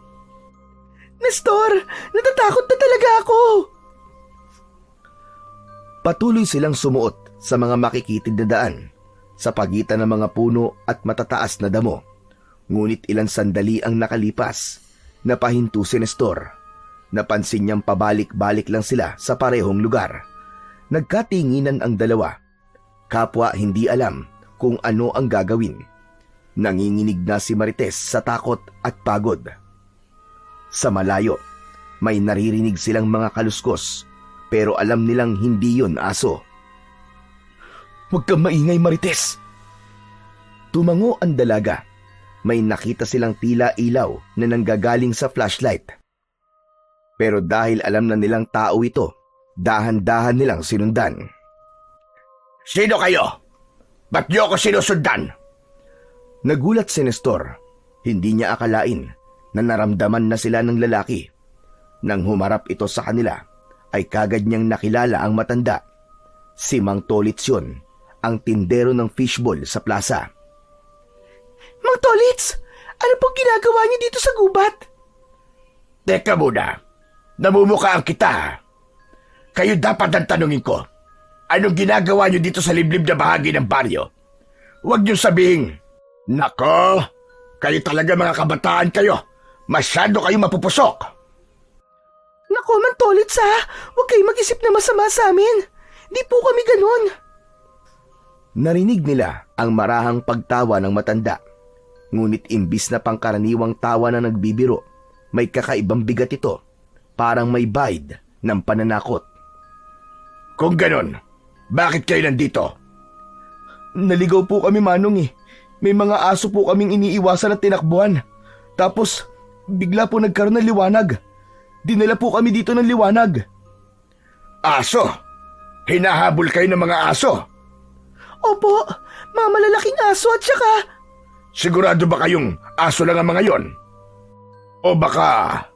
S2: Nestor, natatakot na talaga ako.
S1: Patuloy silang sumuot sa mga makikitid na daan sa pagitan ng mga puno at matataas na damo. Ngunit ilang sandali ang nakalipas, napahinto si Nestor. Napansin niyang pabalik-balik lang sila sa parehong lugar. Nagkatinginan ang dalawa. Kapwa hindi alam kung ano ang gagawin. Nanginginig na si Marites sa takot at pagod. Sa malayo, may naririnig silang mga kaluskos, pero alam nilang hindi yun aso. Huwag kang maingay, Marites! Tumango ang dalaga. May nakita silang tila ilaw na nanggagaling sa flashlight. Pero dahil alam na nilang tao ito, dahan-dahan nilang sinundan. Sino kayo? Ba't niyo ako sinusundan? Nagulat si Nestor. Hindi niya akalain na naramdaman na sila ng lalaki. Nang humarap ito sa kanila, ay kagad niyang nakilala ang matanda. Si Mang Tolits yun, ang tindero ng fishball sa plaza.
S2: Mang Tolits, ano pong ginagawa niyo dito sa gubat?
S3: Teka muna, namumukhaan kita. Kayo dapat ang tanungin ko. Anong ginagawa niyo dito sa liblib na bahagi ng baryo? Huwag niyo sabihin, nako, kayo talaga mga kabataan kayo. Masyado kayo mapupusok.
S2: Nako, Mang Tolits ha, huwag kayong mag-isip na masama sa amin. Di po kami ganun.
S1: Narinig nila ang marahang pagtawa ng matanda. Ngunit imbis na pangkaraniwang tawa na nagbibiro, may kakaibang bigat ito. Parang may bide ng pananakot.
S3: Kung ganon, bakit kayo nandito?
S1: Naligaw po kami, Manong eh. May mga aso po kaming iniiwasan at tinakbuhan. Tapos, bigla po nagkaroon ng liwanag. Dinala po kami dito ng liwanag.
S3: Aso? Hinahabol kayo ng mga aso?
S2: Opo, mga malalaking aso at saka...
S3: Sigurado ba kayong aso lang ang mga yon? O baka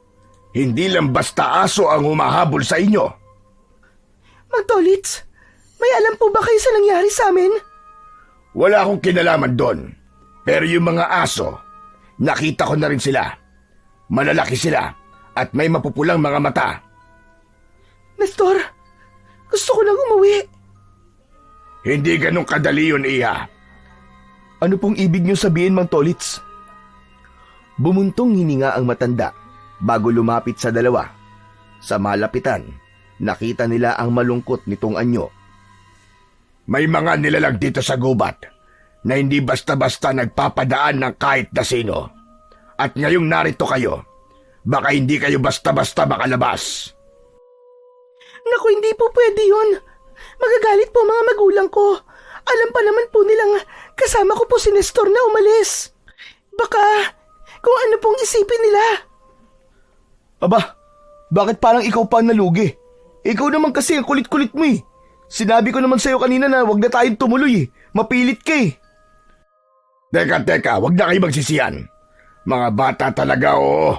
S3: hindi lang basta aso ang humahabol sa inyo?
S2: Mang Tolits, may alam po ba kayo sa nangyari sa amin?
S3: Wala akong kinalaman doon. Pero yung mga aso, nakita ko na rin sila. Malalaki sila at may mapupulang mga mata.
S2: Nestor, gusto ko lang umuwi.
S3: Hindi ganun kadali yun, Iha.
S1: Ano pong ibig niyo sabihin, Mang Tolits? Bumuntong hininga ang matanda bago lumapit sa dalawa. Sa malapitan, nakita nila ang malungkot nitong anyo.
S3: May mga nilalang dito sa gubat na hindi basta-basta nagpapadaan ng kahit na sino. At ngayong narito kayo, baka hindi kayo basta-basta makalabas.
S2: Naku, hindi po pwede yun. Magagalit po mga magulang ko. Alam pa naman po nilang kasama ko po si Nestor na umalis. Baka kung ano pong isipin nila.
S1: Aba, bakit parang ikaw pa ang nalugi? Ikaw naman kasi ang kulit-kulit mo eh. Sinabi ko naman sa'yo kanina na wag na tayong tumuloy eh. Mapilit ka eh.
S3: Teka, wag na kayo magsisiyan. Mga bata talaga, oo.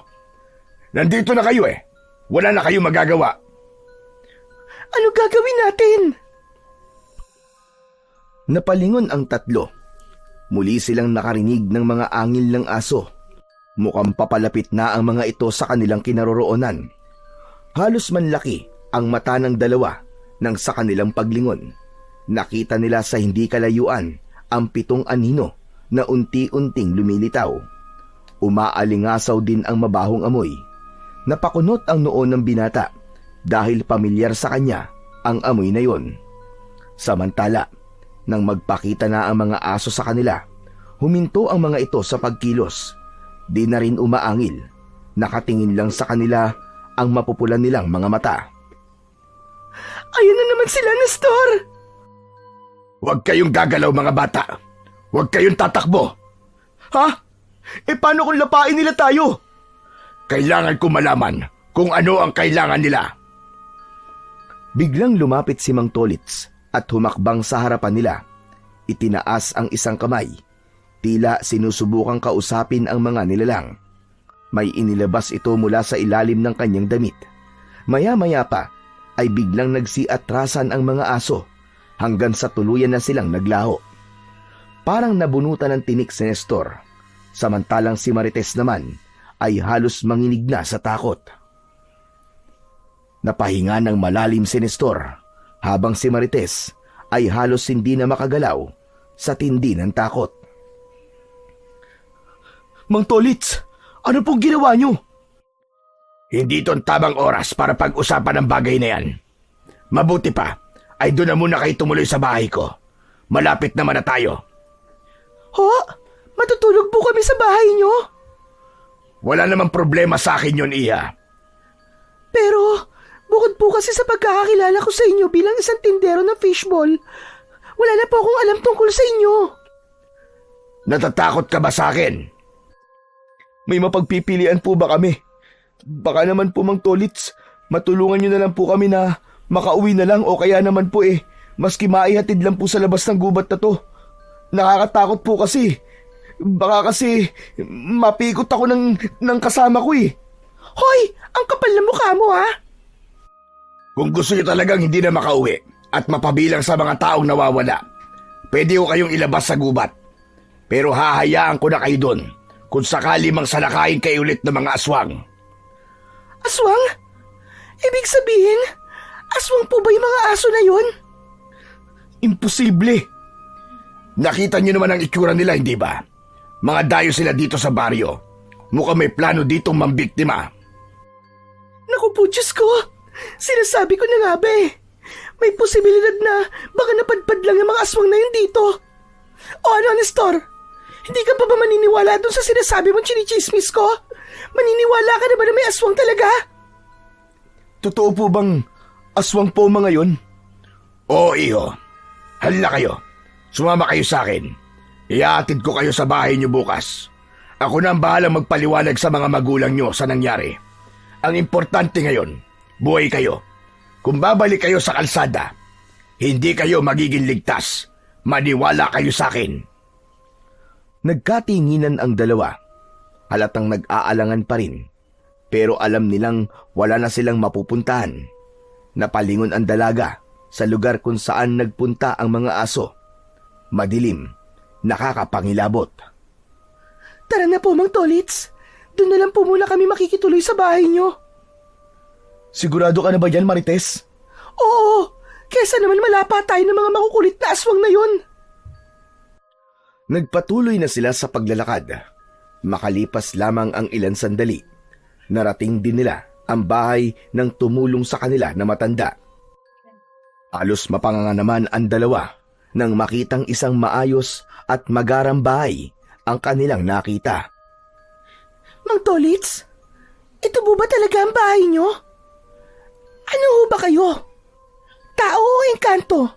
S3: Nandito na kayo eh. Wala na kayong magagawa.
S2: Ano gagawin natin?
S1: Napalingon ang tatlo. Muli silang nakarinig ng mga angil ng aso. Mukhang papalapit na ang mga ito sa kanilang kinaroroonan. Halos manlaki ang mata ng dalawa nang sa kanilang paglingon. Nakita nila sa hindi kalayuan ang 7 anino na unti-unting lumilitaw. Umaalingasaw din ang mabahong amoy. Napakunot ang noo ng binata dahil pamilyar sa kanya ang amoy na yon. Samantala, nang magpakita na ang mga aso sa kanila, huminto ang mga ito sa pagkilos. Di na rin umaangil. Nakatingin lang sa kanila ang mapupulan nilang mga mata.
S2: Ayun na naman sila, Nestor!
S3: Huwag kayong gagalaw mga bata. Huwag kayong tatakbo.
S1: Ha? Paano kung lapain nila tayo?
S3: Kailangan ko malaman kung ano ang kailangan nila.
S1: Biglang lumapit si Mang Tolits at humakbang sa harapan nila. Itinaas ang isang kamay. Tila sinusubukang kausapin ang mga nilalang. May inilabas ito mula sa ilalim ng kanyang damit. Maya-maya pa ay biglang nagsiatrasan ang mga aso hanggang sa tuluyan na silang naglaho. Parang nabunutan ng tinik si Nestor. Samantalang si Marites naman ay halos manginig na sa takot. Napahinga ng malalim si Nestor habang si Marites ay halos hindi na makagalaw sa tindi ng takot. Mang Tolits, ano pong ginawa niyo?
S3: Hindi ito ang tamang oras para pag-usapan ang bagay na yan. Mabuti pa, ay doon na muna kayo tumuloy sa bahay ko. Malapit naman na tayo.
S2: Ho? Matutulog po kami sa bahay niyo?
S3: Wala namang problema sa akin yun, Iha.
S2: Pero, bukod po kasi sa pagkakakilala ko sa inyo bilang isang tindero ng fishball, wala na po akong alam tungkol sa inyo.
S3: Natatakot ka ba sa akin?
S1: May mapagpipilian po ba kami? Baka naman po, Mang Tolits, matulungan niyo na lang po kami na makauwi na lang o kaya naman po maski maihatid lang po sa labas ng gubat na to. Nakakatakot po kasi. Baka kasi mapikot ako ng kasama ko eh.
S2: Hoy! Ang kapal na mukha mo ha!
S3: Kung gusto niyo talagang hindi na makauwi at mapabilang sa mga taong nawawala, pwede ko kayong ilabas sa gubat. Pero hahayaan ko na kayo doon kung sakali mang salakayin kayo ulit ng mga aswang.
S2: Aswang? Ibig sabihin, aswang po ba yung mga aso na yun?
S1: Imposible.
S3: Nakita niyo naman ang itsura nila, hindi ba? Mga dayo sila dito sa baryo. Mukhang may plano ditong mambiktima.
S2: Naku po, Diyos ko! Sinasabi ko na nga ba eh. May posibilidad na baka napadpad lang yung mga aswang na yun dito. O ano, Nestor? Hindi ka pa ba maniniwala dun sa sinasabi mong chinichismis ko? Maniniwala ka na ba na may aswang talaga?
S1: Totoo po bang aswang po mga yon?
S3: Oo, iho. Hala kayo. Sumama kayo sa akin. Iatid ko kayo sa bahay niyo bukas. Ako na ang bahalang magpaliwanag sa mga magulang niyo sa nangyari. Ang importante ngayon, buhay kayo. Kung babalik kayo sa kalsada, hindi kayo magiging ligtas. Maniwala kayo sa akin.
S1: Nagkatinginan ang dalawa. Halatang nag-aalangan pa rin. Pero alam nilang wala na silang mapupuntahan. Napalingon ang dalaga sa lugar kung saan nagpunta ang mga aso. Madilim, nakakapangilabot.
S2: Tara na po, Mang Tolits. Doon na lang po muna kami makikituloy sa bahay nyo.
S1: Sigurado ka na ba dyan, Marites?
S2: Oo, kesa naman malapa tayo ng mga makukulit na aswang na yun.
S1: Nagpatuloy na sila sa paglalakad. Makalipas lamang ang ilan sandali, narating din nila ang bahay ng tumulong sa kanila na matanda. Halos mapanganga naman ang dalawa nang makitang isang maayos at magarang bahay ang kanilang nakita.
S2: Mang Tolits, ito po ba talaga ang bahay nyo? Ano ho ba kayo? Tao o engkanto?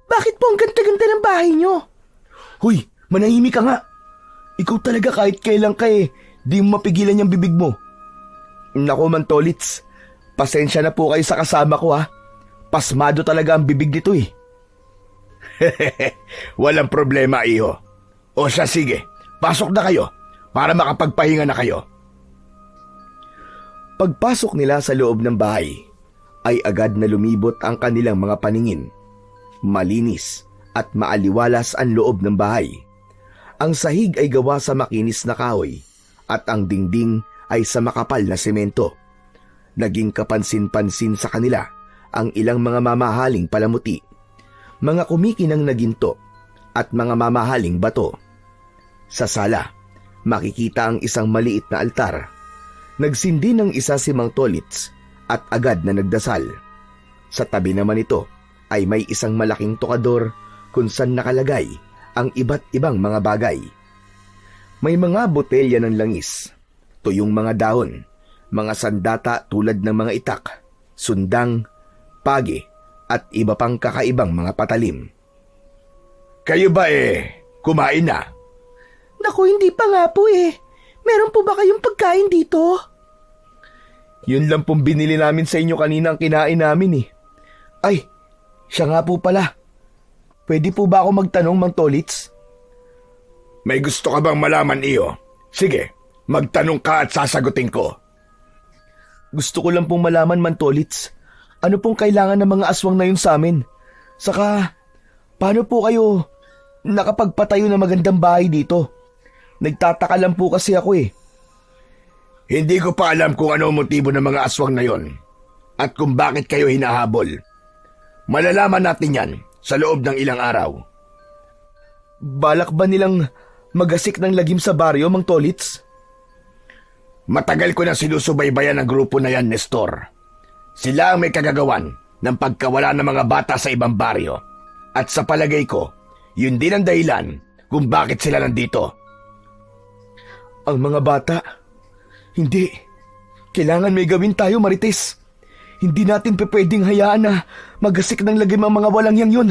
S2: Bakit po ang ganda-ganda ng bahay nyo?
S1: Huy, manahimik ka nga. Ikaw talaga kahit kailan ka di mo mapigilan yung bibig mo. Naku, Mang Tolits, pasensya na po kayo sa kasama ko ha. Pasmado talaga ang bibig nito
S3: Walang problema, iho. O siya, sige, pasok na kayo para makapagpahinga na kayo.
S1: Pagpasok nila sa loob ng bahay, ay agad na lumibot ang kanilang mga paningin. Malinis at maaliwalas ang loob ng bahay. Ang sahig ay gawa sa makinis na kahoy at ang dingding ay sa makapal na semento. Naging kapansin-pansin sa kanila ang ilang mga mamahaling palamuti, mga kumikinang na ginto at mga mamahaling bato. Sa sala, makikita ang isang maliit na altar. Nagsindi ng isa si Mang Tolits at agad na nagdasal. Sa tabi naman ito ay may isang malaking tokador kung saan nakalagay ang iba't ibang mga bagay. May mga botelya ng langis, tuyong mga dahon, mga sandata tulad ng mga itak, sundang, pagi, at iba pang kakaibang mga patalim.
S3: Kayo ba kumain na?
S2: Naku, hindi pa nga po Meron po ba kayong pagkain dito?
S1: Yun lang pong binili namin sa inyo kanina ang kinain namin Ay, siya nga po pala. Pwede po ba ako magtanong, Mang Tolits?
S3: May gusto ka bang malaman, iyo? Sige, magtanong ka at sasagutin ko.
S1: Gusto ko lang pong malaman, Mang Tolits. Ano pong kailangan ng mga aswang na yun sa amin? Saka, paano po kayo nakapagpatayo ng magandang bahay dito? Nagtataka lang po kasi ako
S3: Hindi ko pa alam kung ano ang motibo ng mga aswang na yon at kung bakit kayo hinahabol. Malalaman natin yan sa loob ng ilang araw.
S1: Balak ba nilang magasik ng lagim sa baryo, Mang Tolits?
S3: Matagal ko na sinusubaybayan ang grupo na yan, Nestor. Sila ang may kagagawan ng pagkawala ng mga bata sa ibang baryo. At sa palagay ko, yun din ang dahilan kung bakit sila nandito.
S1: Ang mga bata? Hindi. Kailangan may gawin tayo, Marites. Hindi natin pwedeng hayaan na magasik ng lagim ang mga walang yang yun.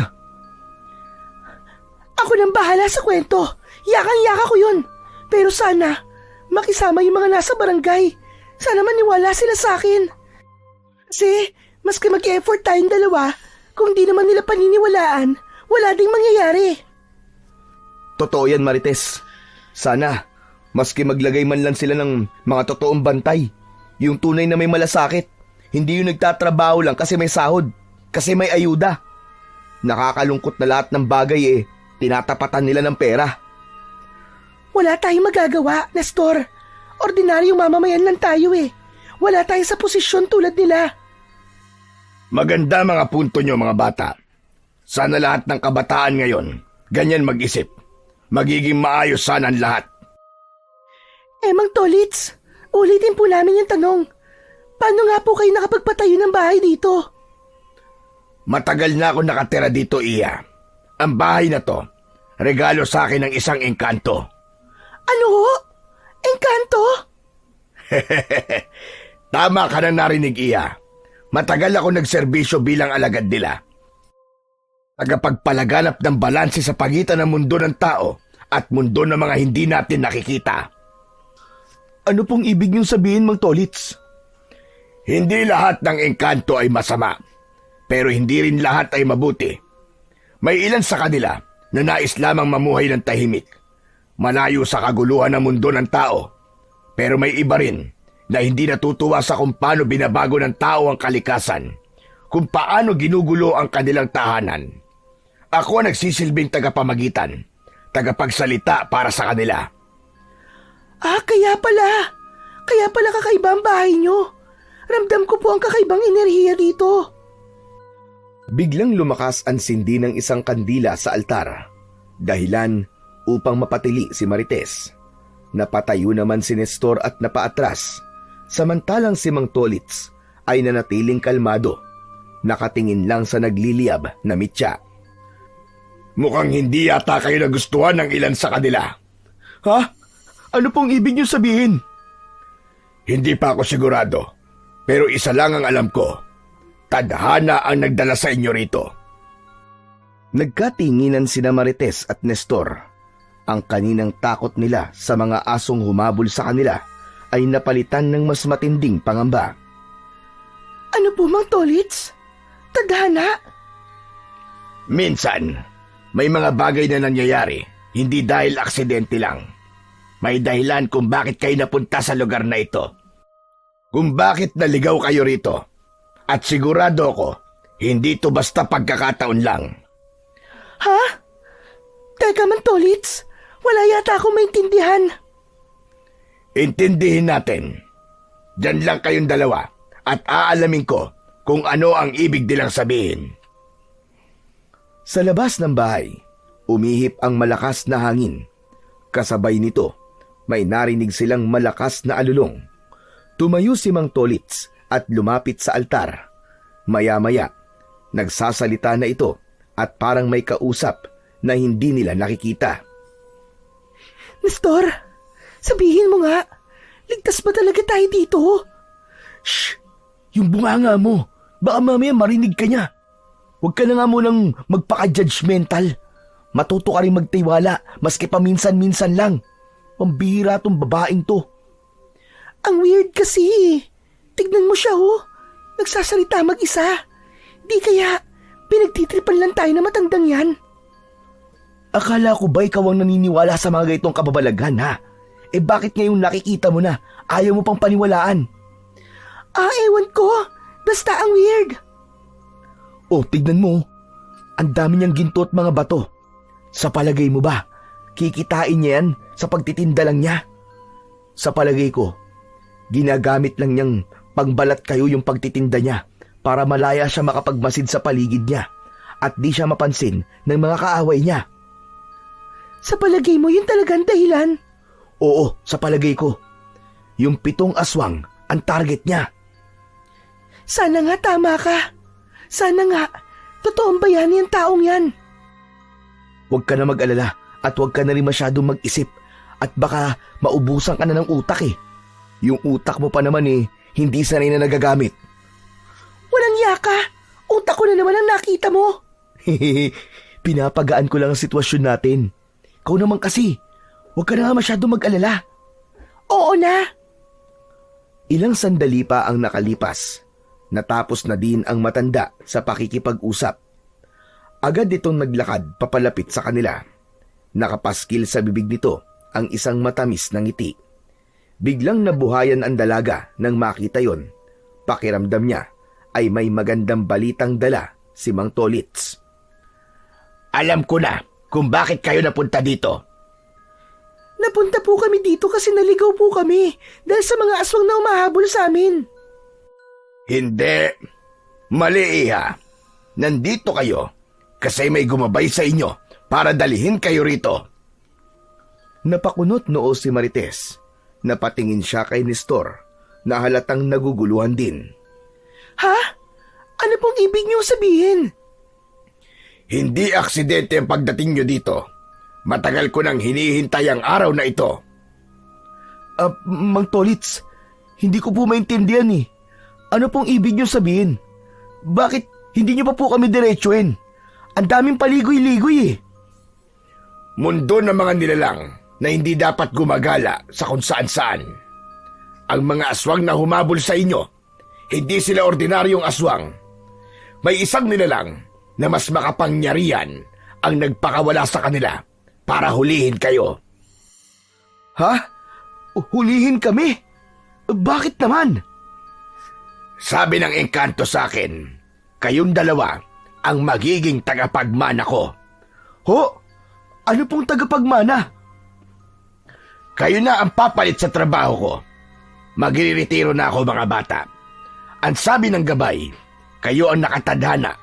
S2: Ako nang bahala sa kwento. Yakang-yaka ko yun. Pero sana, makisama yung mga nasa barangay. Sana maniwala sila sa akin. Kasi, maski mag-effort tayong dalawa, kung di naman nila paniniwalaan, wala ding mangyayari.
S1: Totoo yan, Marites. Sana, maski maglagay man lang sila ng mga totoong bantay, yung tunay na may malasakit, hindi yung nagtatrabaho lang kasi may sahod, kasi may ayuda. Nakakalungkot na lahat ng bagay tinatapatan nila ng pera.
S2: Wala tayong magagawa, Nestor. Ordinaryong mamamayan lang tayo Wala tayo sa posisyon tulad nila.
S3: Maganda mga punto nyo, mga bata. Sana lahat ng kabataan ngayon ganyan mag-isip. Magiging maayos sana ang lahat.
S2: Mang Tolits, ulitin po namin yung tanong. Paano nga po kayo nakapagpatayo ng bahay dito?
S3: Matagal na ako nakatira dito, Iya. Ang bahay na to, regalo sa akin ng isang engkanto.
S2: Ano ho? Engkanto?
S3: Tama ka na narinig, Iya. Matagal ako nagserbisyo bilang alagad nila. Tagapagpalaganap ng balanse sa pagitan ng mundo ng tao at mundo ng mga hindi natin nakikita.
S1: Ano pong ibig niyong sabihin, Mang Tolits?
S3: Hindi lahat ng engkanto ay masama, pero hindi rin lahat ay mabuti. May ilan sa kanila na nais lamang mamuhay ng tahimik, malayo sa kaguluhan ng mundo ng tao. Pero may iba rin na hindi natutuwa sa kung paano binabago ng tao ang kalikasan, kung paano ginugulo ang kanilang tahanan. Ako ang nagsisilbing tagapamagitan, tagapagsalita para sa kanila.
S2: Kaya pala. Kaya pala kakaiba ang bahay nyo. Ramdam ko po ang kakaibang enerhiya dito.
S1: Biglang lumakas ang sindi ng isang kandila sa altar. Dahilan upang mapatili si Marites. Napatayo naman si Nestor at napaatras. Samantalang si Mang Tolits ay nanatiling kalmado. Nakatingin lang sa nagliliyab na mitya.
S3: Mukhang hindi yata kayo nagustuhan ng ilan sa kanila.
S1: Ha? Ano pong ibig niyo sabihin?
S3: Hindi pa ako sigurado, pero isa lang ang alam ko. Tadhana ang nagdala sa inyo rito.
S1: Nagkatinginan sina Marites at Nestor. Ang kaninang takot nila sa mga asong humabol sa kanila ay napalitan ng mas matinding pangamba.
S2: Ano po, Mang Tolits? Tadhana?
S3: Minsan, may mga bagay na nangyayari, hindi dahil aksidente lang. May dahilan kung bakit kayo napunta sa lugar na ito. Kung bakit naligaw kayo rito. At sigurado ako, hindi ito basta pagkakataon lang.
S2: Ha? Teka, Mang Tolits, wala yata akong maintindihan.
S3: Intindihin natin. Diyan lang kayong dalawa at aalamin ko kung ano ang ibig nilang sabihin.
S1: Sa labas ng bahay, umihip ang malakas na hangin. Kasabay nito, may narinig silang malakas na alulong. Tumayo si Mang Tolits at lumapit sa altar. Maya-maya, nagsasalita na ito at parang may kausap na hindi nila nakikita.
S2: Nestor, sabihin mo nga, ligtas ba talaga tayo dito?
S1: Shh! Yung bunganga mo, baka mamaya marinig ka niya. Huwag ka na nga munang magpaka-judgmental. Matuto ka rin magtiwala, maski paminsan-minsan lang. Pambihira tong babaeng to.
S2: Ang weird kasi. Tignan mo siya, oh. Nagsasalita mag-isa. Di kaya pinagtitripan lang tayo na matandang yan.
S1: Akala ko ba ikaw ang naniniwala sa mga ganitong kababalaghan, ha? Bakit ngayong nakikita mo na ayaw mo pang paniwalaan?
S2: Ewan ko. Basta ang weird.
S1: Tignan mo. Ang dami niyang ginto at mga bato. Sa palagay mo ba, kikitain niya yan sa pagtitinda lang niya? Sa palagay ko, ginagamit lang niyang pangbalat kayo yung pagtitinda niya para malaya siya makapagmasid sa paligid niya at di siya mapansin ng mga kaaway niya.
S2: Sa palagay mo, yun talagang dahilan?
S1: Oo, sa palagay ko. Yung 7 aswang ang target niya.
S2: Sana nga tama ka. Sana nga, totoong bayani ang taong yan.
S1: Huwag ka na mag-alala at huwag ka na rin masyadong mag-isip at baka maubusan ka na ng utak eh. Yung utak mo pa naman hindi sanay na nagagamit.
S2: Walang yaka. Utak ko na naman ang nakita mo.
S1: Pinapagaan ko lang ang sitwasyon natin. Ikaw naman kasi, huwag ka na nga masyadong mag-alala.
S2: Oo na.
S1: Ilang sandali pa ang nakalipas. Natapos na din ang matanda sa pakikipag-usap. Agad itong naglakad papalapit sa kanila. Nakapaskil sa bibig nito ang isang matamis na ngiti. Biglang nabuhayan ang dalaga nang makita yon. Pakiramdam niya ay may magandang balitang dala si Mang Tolits.
S3: Alam ko na kung bakit kayo napunta dito.
S2: Napunta po kami dito kasi naligaw po kami dahil sa mga aswang na umahabol sa amin.
S3: Hindi. Mali, Iha. Nandito kayo kasi may gumabay sa inyo para dalihin kayo rito.
S1: Napakunot noo si Marites. Napatingin siya kay Nestor na halatang naguguluhan din.
S2: Ha? Ano pong ibig niyong sabihin?
S3: Hindi aksidente ang pagdating nyo dito. Matagal ko nang hinihintay ang araw na ito.
S1: Mang Tolits, hindi ko po maintindihan eh. Ano pong ibig niyo sabihin? Bakit hindi niyo pa po kami diretsuhin? Ang daming paligoy-ligoy eh.
S3: Mundo ng mga nilalang na hindi dapat gumagala sa kung saan-saan. Ang mga aswang na humabol sa inyo, hindi sila ordinaryong aswang. May isang nilalang na mas makapangyarihan ang nagpakawala sa kanila para hulihin kayo.
S1: Ha? Hulihin kami? Bakit naman?
S3: Sabi ng engkanto sa akin, kayong dalawa ang magiging tagapagmana ko.
S1: Ho? Ano pong tagapagmana?
S3: Kayo na ang papalit sa trabaho ko. Magre-retiro na ako, mga bata. Ang sabi ng gabay, kayo ang nakatadhana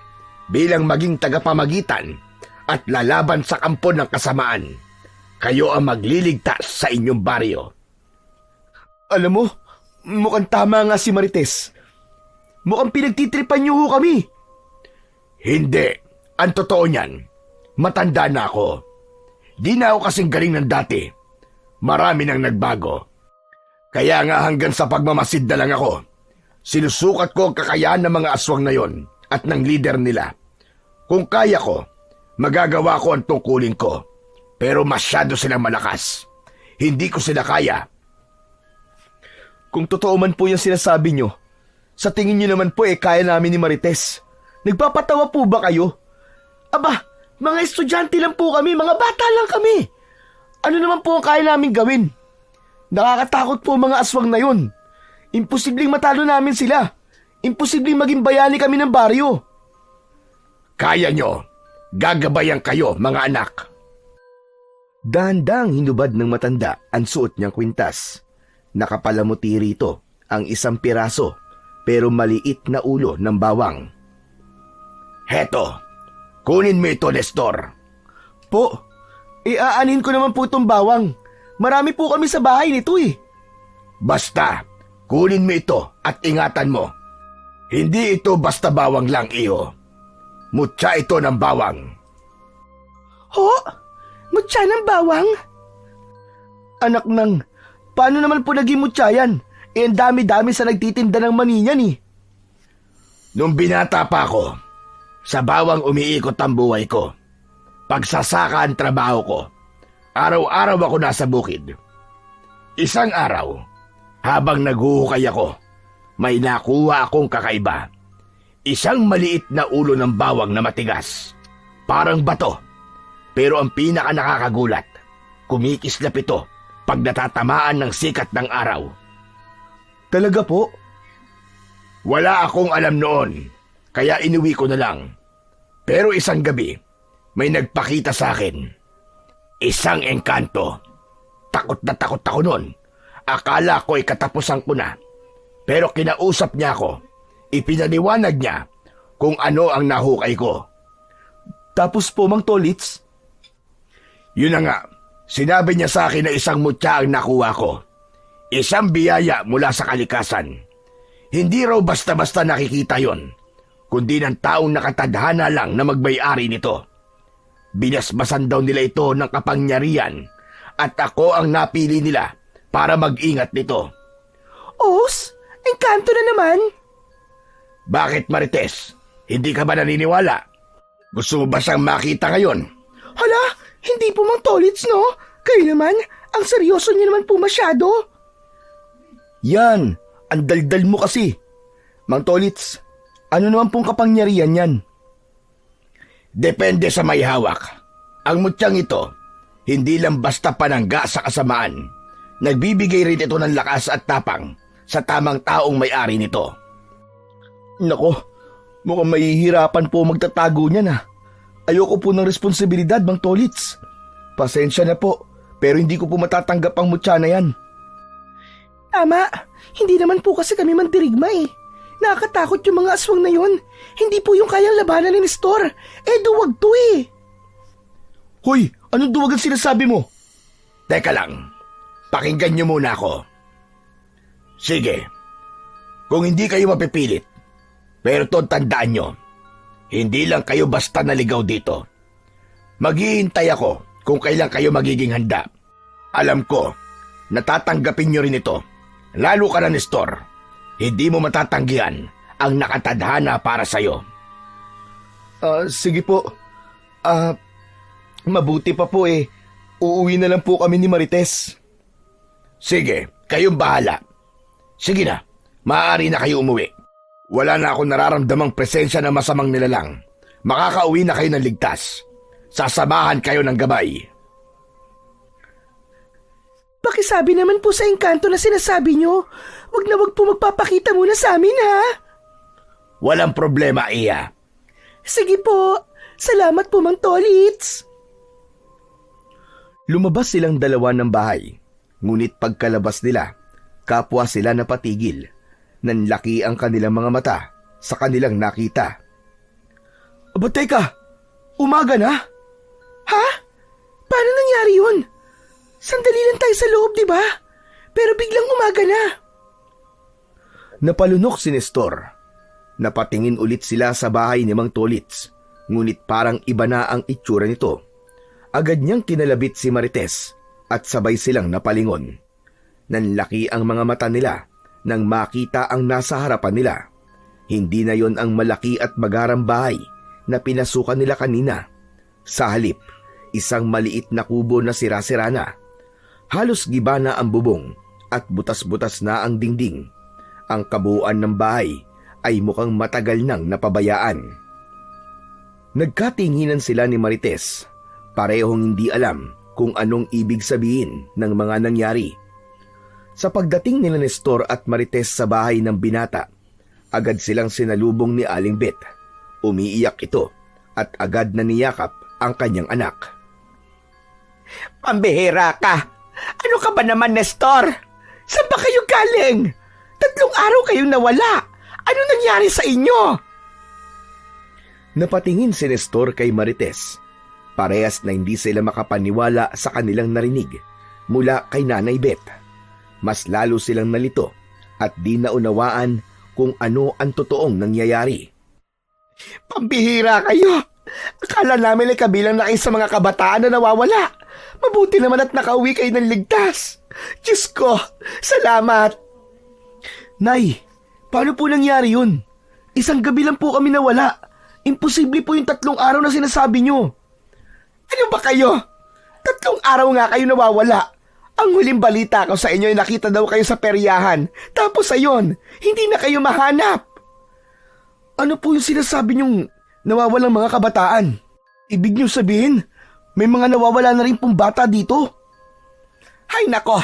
S3: bilang maging tagapamagitan at lalaban sa kampo ng kasamaan. Kayo ang magliligtas sa inyong baryo.
S1: Alam mo, mukhang tama nga si Marites. Mukhang pinagtitripan niyo ho kami.
S3: Hindi. Ang totoo niyan, matanda na ako. Di na ako kasing galing ng dati. Marami nang nagbago. Kaya nga hanggang sa pagmamasid na lang ako. Sinusukat ko ang kakayahan ng mga aswang na yon at ng leader nila. Kung kaya ko, magagawa ko ang tungkulin ko. Pero masyado silang malakas. Hindi ko sila kaya.
S1: Kung totoo man po yung sinasabi niyo, sa tingin niyo naman po kaya namin ni Marites. Nagpapatawa po ba kayo?
S2: Aba, mga estudyante lang po kami, mga bata lang kami. Ano naman po ang kaya namin gawin? Nakakatakot po mga aswang na yun. Imposibleng matalo namin sila. Imposibleng maging bayani kami ng baryo.
S3: Kaya nyo. Gagabayan kayo, mga anak.
S1: Dahan-dahang hinubad ng matanda ang suot niyang kwintas. Nakapalamuti rito ang isang piraso pero maliit na ulo ng bawang.
S3: Heto, kunin mo ito, Nestor.
S2: Po, iaanin ko naman po itong bawang. Marami po kami sa bahay nito eh.
S3: Basta, kunin mo ito at ingatan mo. Hindi ito basta bawang lang, iyo. Mutya ito ng bawang.
S2: Ho? Mutya ng bawang? Anak nang, paano naman po naging mutya yan? Ang dami-dami sa nagtitinda ng mani niyan eh.
S3: Nung binata pa ako, sa bawang umiikot ang buhay ko. Pagsasaka ang trabaho ko. Araw-araw ako nasa bukid. Isang araw, habang naghuhukay ako, may nakuha akong kakaiba. Isang maliit na ulo ng bawang na matigas. Parang bato. Pero ang pinaka nakakagulat, kumikislap ito pag natatamaan ng sikat ng araw.
S1: Talaga po?
S3: Wala akong alam noon, kaya inuwi ko na lang. Pero isang gabi, may nagpakita sa akin. Isang engkanto. Takot na takot ako noon. Akala ko ay katapusan ko na. Pero kinausap niya ako. Ipinaliwanag niya kung ano ang nahukay ko.
S1: Tapos po, Mang Tolits?
S3: Yun na nga, sinabi niya sa akin na isang mutya ang nakuha ko. Isang biyaya mula sa kalikasan. Hindi raw basta-basta nakikita yon, kundi ng taong nakatadhana lang na magmay-ari nito. Binasbasan daw nila ito ng kapangyarihan at ako ang napili nila para mag-ingat nito.
S2: Os, engkanto na naman.
S3: Bakit, Marites? Hindi ka ba naniniwala? Gusto mo ba siyang makita ngayon?
S2: Hala, hindi po Mang Tolits, no? Kayo naman, ang seryoso niyo naman po masyado.
S1: Yan, ang daldal mo kasi. Mang Tolits, ano naman pong kapangyarihan yan?
S3: Depende sa may hawak. Ang mutyang ito, hindi lang basta panangga sa kasamaan. Nagbibigay rin ito ng lakas at tapang sa tamang taong may-ari nito.
S1: Nako, mukhang mahihirapan po magtatago niyan ha. Ayoko po ng responsibilidad, Mang Tolits. Pasensya na po, pero hindi ko po matatanggap ang mutya na yan.
S2: Tama, hindi naman po kasi kami mandirigma eh. Nakakatakot yung mga aswang na yun. Hindi po yung kayang labanan ni Nestor. Duwag to eh.
S1: Hoy, anong duwag ang sinasabi mo?
S3: Teka lang, pakinggan niyo muna ako. Sige, kung hindi kayo mapipilit, pero tandaan nyo, hindi lang kayo basta naligaw dito. Maghihintay ako kung kailan kayo magiging handa. Alam ko, natatanggapin nyo rin ito. Lalo ka na, Nestor. Hindi mo matatanggihan ang nakatadhana para sa'yo.
S1: Sige po. Mabuti pa po eh. Uuwi na lang po kami ni Marites.
S3: Sige, kayong bahala. Sige na, maaari na kayo umuwi. Wala na akong nararamdamang presensya ng masamang nilalang. Makakauwi na kayo ng ligtas. Sasamahan kayo ng gabay.
S2: Pakisabi naman po sa engkanto na sinasabi nyo. Wag na wag po magpapakita muna sa amin ha.
S3: Walang problema, Iya.
S2: Sige po. Salamat po, Mang Tolits.
S1: Lumabas silang dalawa ng bahay, ngunit pagkalabas nila, kapwa sila napatigil. Nanlaki ang kanilang mga mata sa kanilang nakita.
S2: Aba teka, umaga na? Ha? Paano nangyari yun? Sandali lang tayo sa loob, di ba? Pero biglang umaga na.
S1: Napalunok si Nestor. Napatingin ulit sila sa bahay ni Mang Tolits, ngunit parang iba na ang itsura nito. Agad niyang kinalabit si Marites at sabay silang napalingon. Nanlaki ang mga mata nila nang makita ang nasa harapan nila. Hindi na yon ang malaki at magarang bahay na pinasukan nila kanina. Sa halip, isang maliit na kubo na sira-sira na. Halos giba na ang bubong at butas-butas na ang dingding. Ang kabuuan ng bahay ay mukhang matagal nang napabayaan. Nagkatinginan sila ni Marites. Parehong hindi alam kung anong ibig sabihin ng mga nangyari. Sa pagdating nila Nestor at Marites sa bahay ng binata, agad silang sinalubong ni Aling Bet. Umiiyak ito at agad na niyakap ang kanyang anak.
S2: Pambihira ka! Ano ka ba naman, Nestor? Saan ba kayo galing? 3 araw kayong nawala. Ano nangyari sa inyo?
S1: Napatingin si Nestor kay Marites. Parehas na hindi sila makapaniwala sa kanilang narinig mula kay Nanay Bet. Mas lalo silang nalito at di naunawaan kung ano ang totoong nangyayari.
S2: Pambihira kayo! Akala namin ay kabilang na kayo sa mga kabataan na nawawala. Mabuti naman at nakauwi kayo ng ligtas. Diyos ko, salamat!
S1: Nay, paano po nangyari yun? Isang gabi lang po kami nawala. Imposible po yung 3 araw na sinasabi nyo.
S2: Ano ba kayo? 3 araw nga kayo nawawala. Ang huling balita ko sa inyo ay nakita daw kayo sa peryahan. Tapos ayon, hindi na kayo mahanap.
S1: Ano po yung sinasabi nyong nawawalang mga kabataan? Ibig nyo sabihin, may mga nawawala na rin pong bata dito?
S2: Hay nako,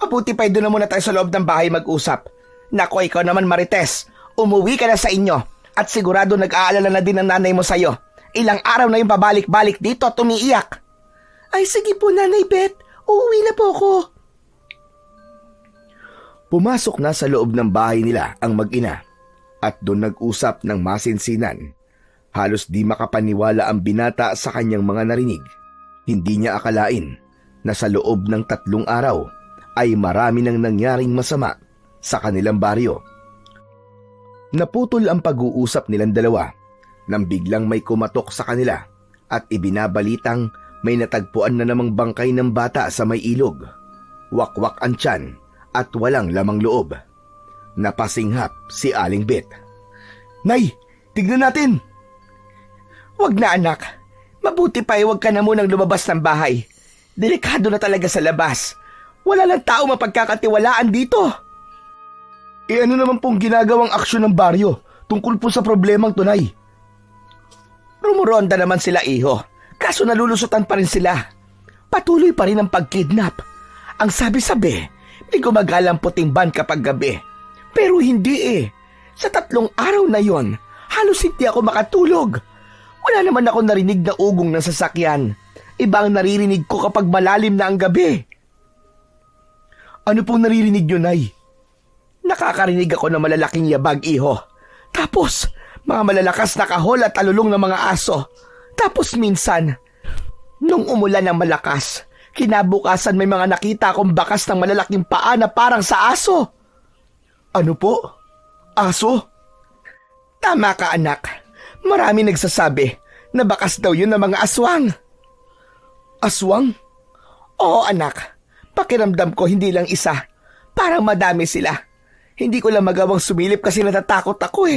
S2: mabuti pa doon na muna tayo sa loob ng bahay mag-usap. Nako, ikaw naman Marites, umuwi ka na sa inyo at sigurado nag-aalala na din ang nanay mo sa'yo. Ilang araw na yung pabalik-balik dito at umiiyak. Ay sige po, Nanay Bet, uuwi na po ako.
S1: Pumasok na sa loob ng bahay nila ang mag-ina at doon nag-usap ng masinsinan. Halos di makapaniwala ang binata sa kanyang mga narinig. Hindi niya akalain na sa loob ng 3 araw ay marami nang nangyaring masama sa kanilang baryo. Naputol ang pag-uusap nilang dalawa nang biglang may kumatok sa kanila at ibinabalitang may natagpuan na namang bangkay ng bata sa may ilog. Wakwak ang tiyan at walang lamang loob. Napasinghap si Aling Bet.
S2: Nay, tignan natin! Wag na anak, mabuti pa wag ka na munang lumabas ng bahay. Delikado na talaga sa labas. Wala lang tao mapagkakatiwalaan dito.
S1: Ano naman pong ginagawang aksyon ng baryo tungkol po sa problemang tunay?
S2: Rumuronda naman sila iho, kaso nalulusutan pa rin sila. Patuloy pa rin ang pagkidnap. Ang sabi-sabi, may gumagalang puting van kapag gabi. Pero hindi Sa 3 araw na yon, halos hindi ako makatulog. Wala naman ako narinig na ugong ng sasakyan. Iba ang naririnig ko kapag malalim na ang gabi.
S1: Ano pong naririnig nyo, Nay?
S2: Nakakarinig ako ng malalaking yabag, iho. Tapos, mga malalakas na kahol at alulong ng mga aso. Tapos minsan, nung umulan ng malakas, kinabukasan may mga nakita akong bakas ng malalaking paa na parang sa aso.
S1: Ano po? Aso?
S2: Tama ka, anak. Marami nagsasabi na bakas daw yun ng mga aswang.
S1: Aswang?
S2: Oo, anak. Pakiramdam ko hindi lang isa. Parang madami sila. Hindi ko lang magawang sumilip kasi natatakot ako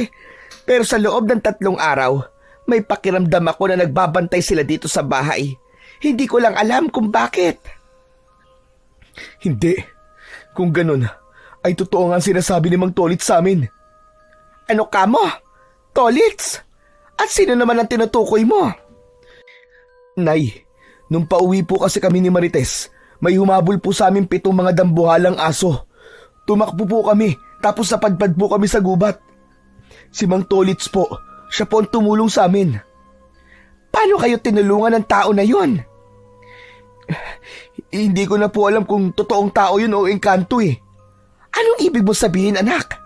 S2: Pero sa loob ng 3 araw, may pakiramdam ako na nagbabantay sila dito sa bahay. Hindi ko lang alam kung bakit.
S1: Hindi. Kung ganun, ay totoo nga ang sinasabi ni Mang Tolits sa amin.
S2: Ano ka mo? Tolits? At sino naman ang tinutukoy mo?
S1: Nay, nung pauwi po kasi kami ni Marites, may humabol po sa amin 7 mga dambuhalang aso. Tumakbo po kami, tapos napadpad po kami sa gubat. Si Mang Tolits po, siya po ang tumulong sa amin.
S2: Paano kayo tinulungan ng tao na yon?
S1: Hindi ko na po alam kung totoong tao yun o engkanto eh.
S2: Anong ibig mo sabihin, anak?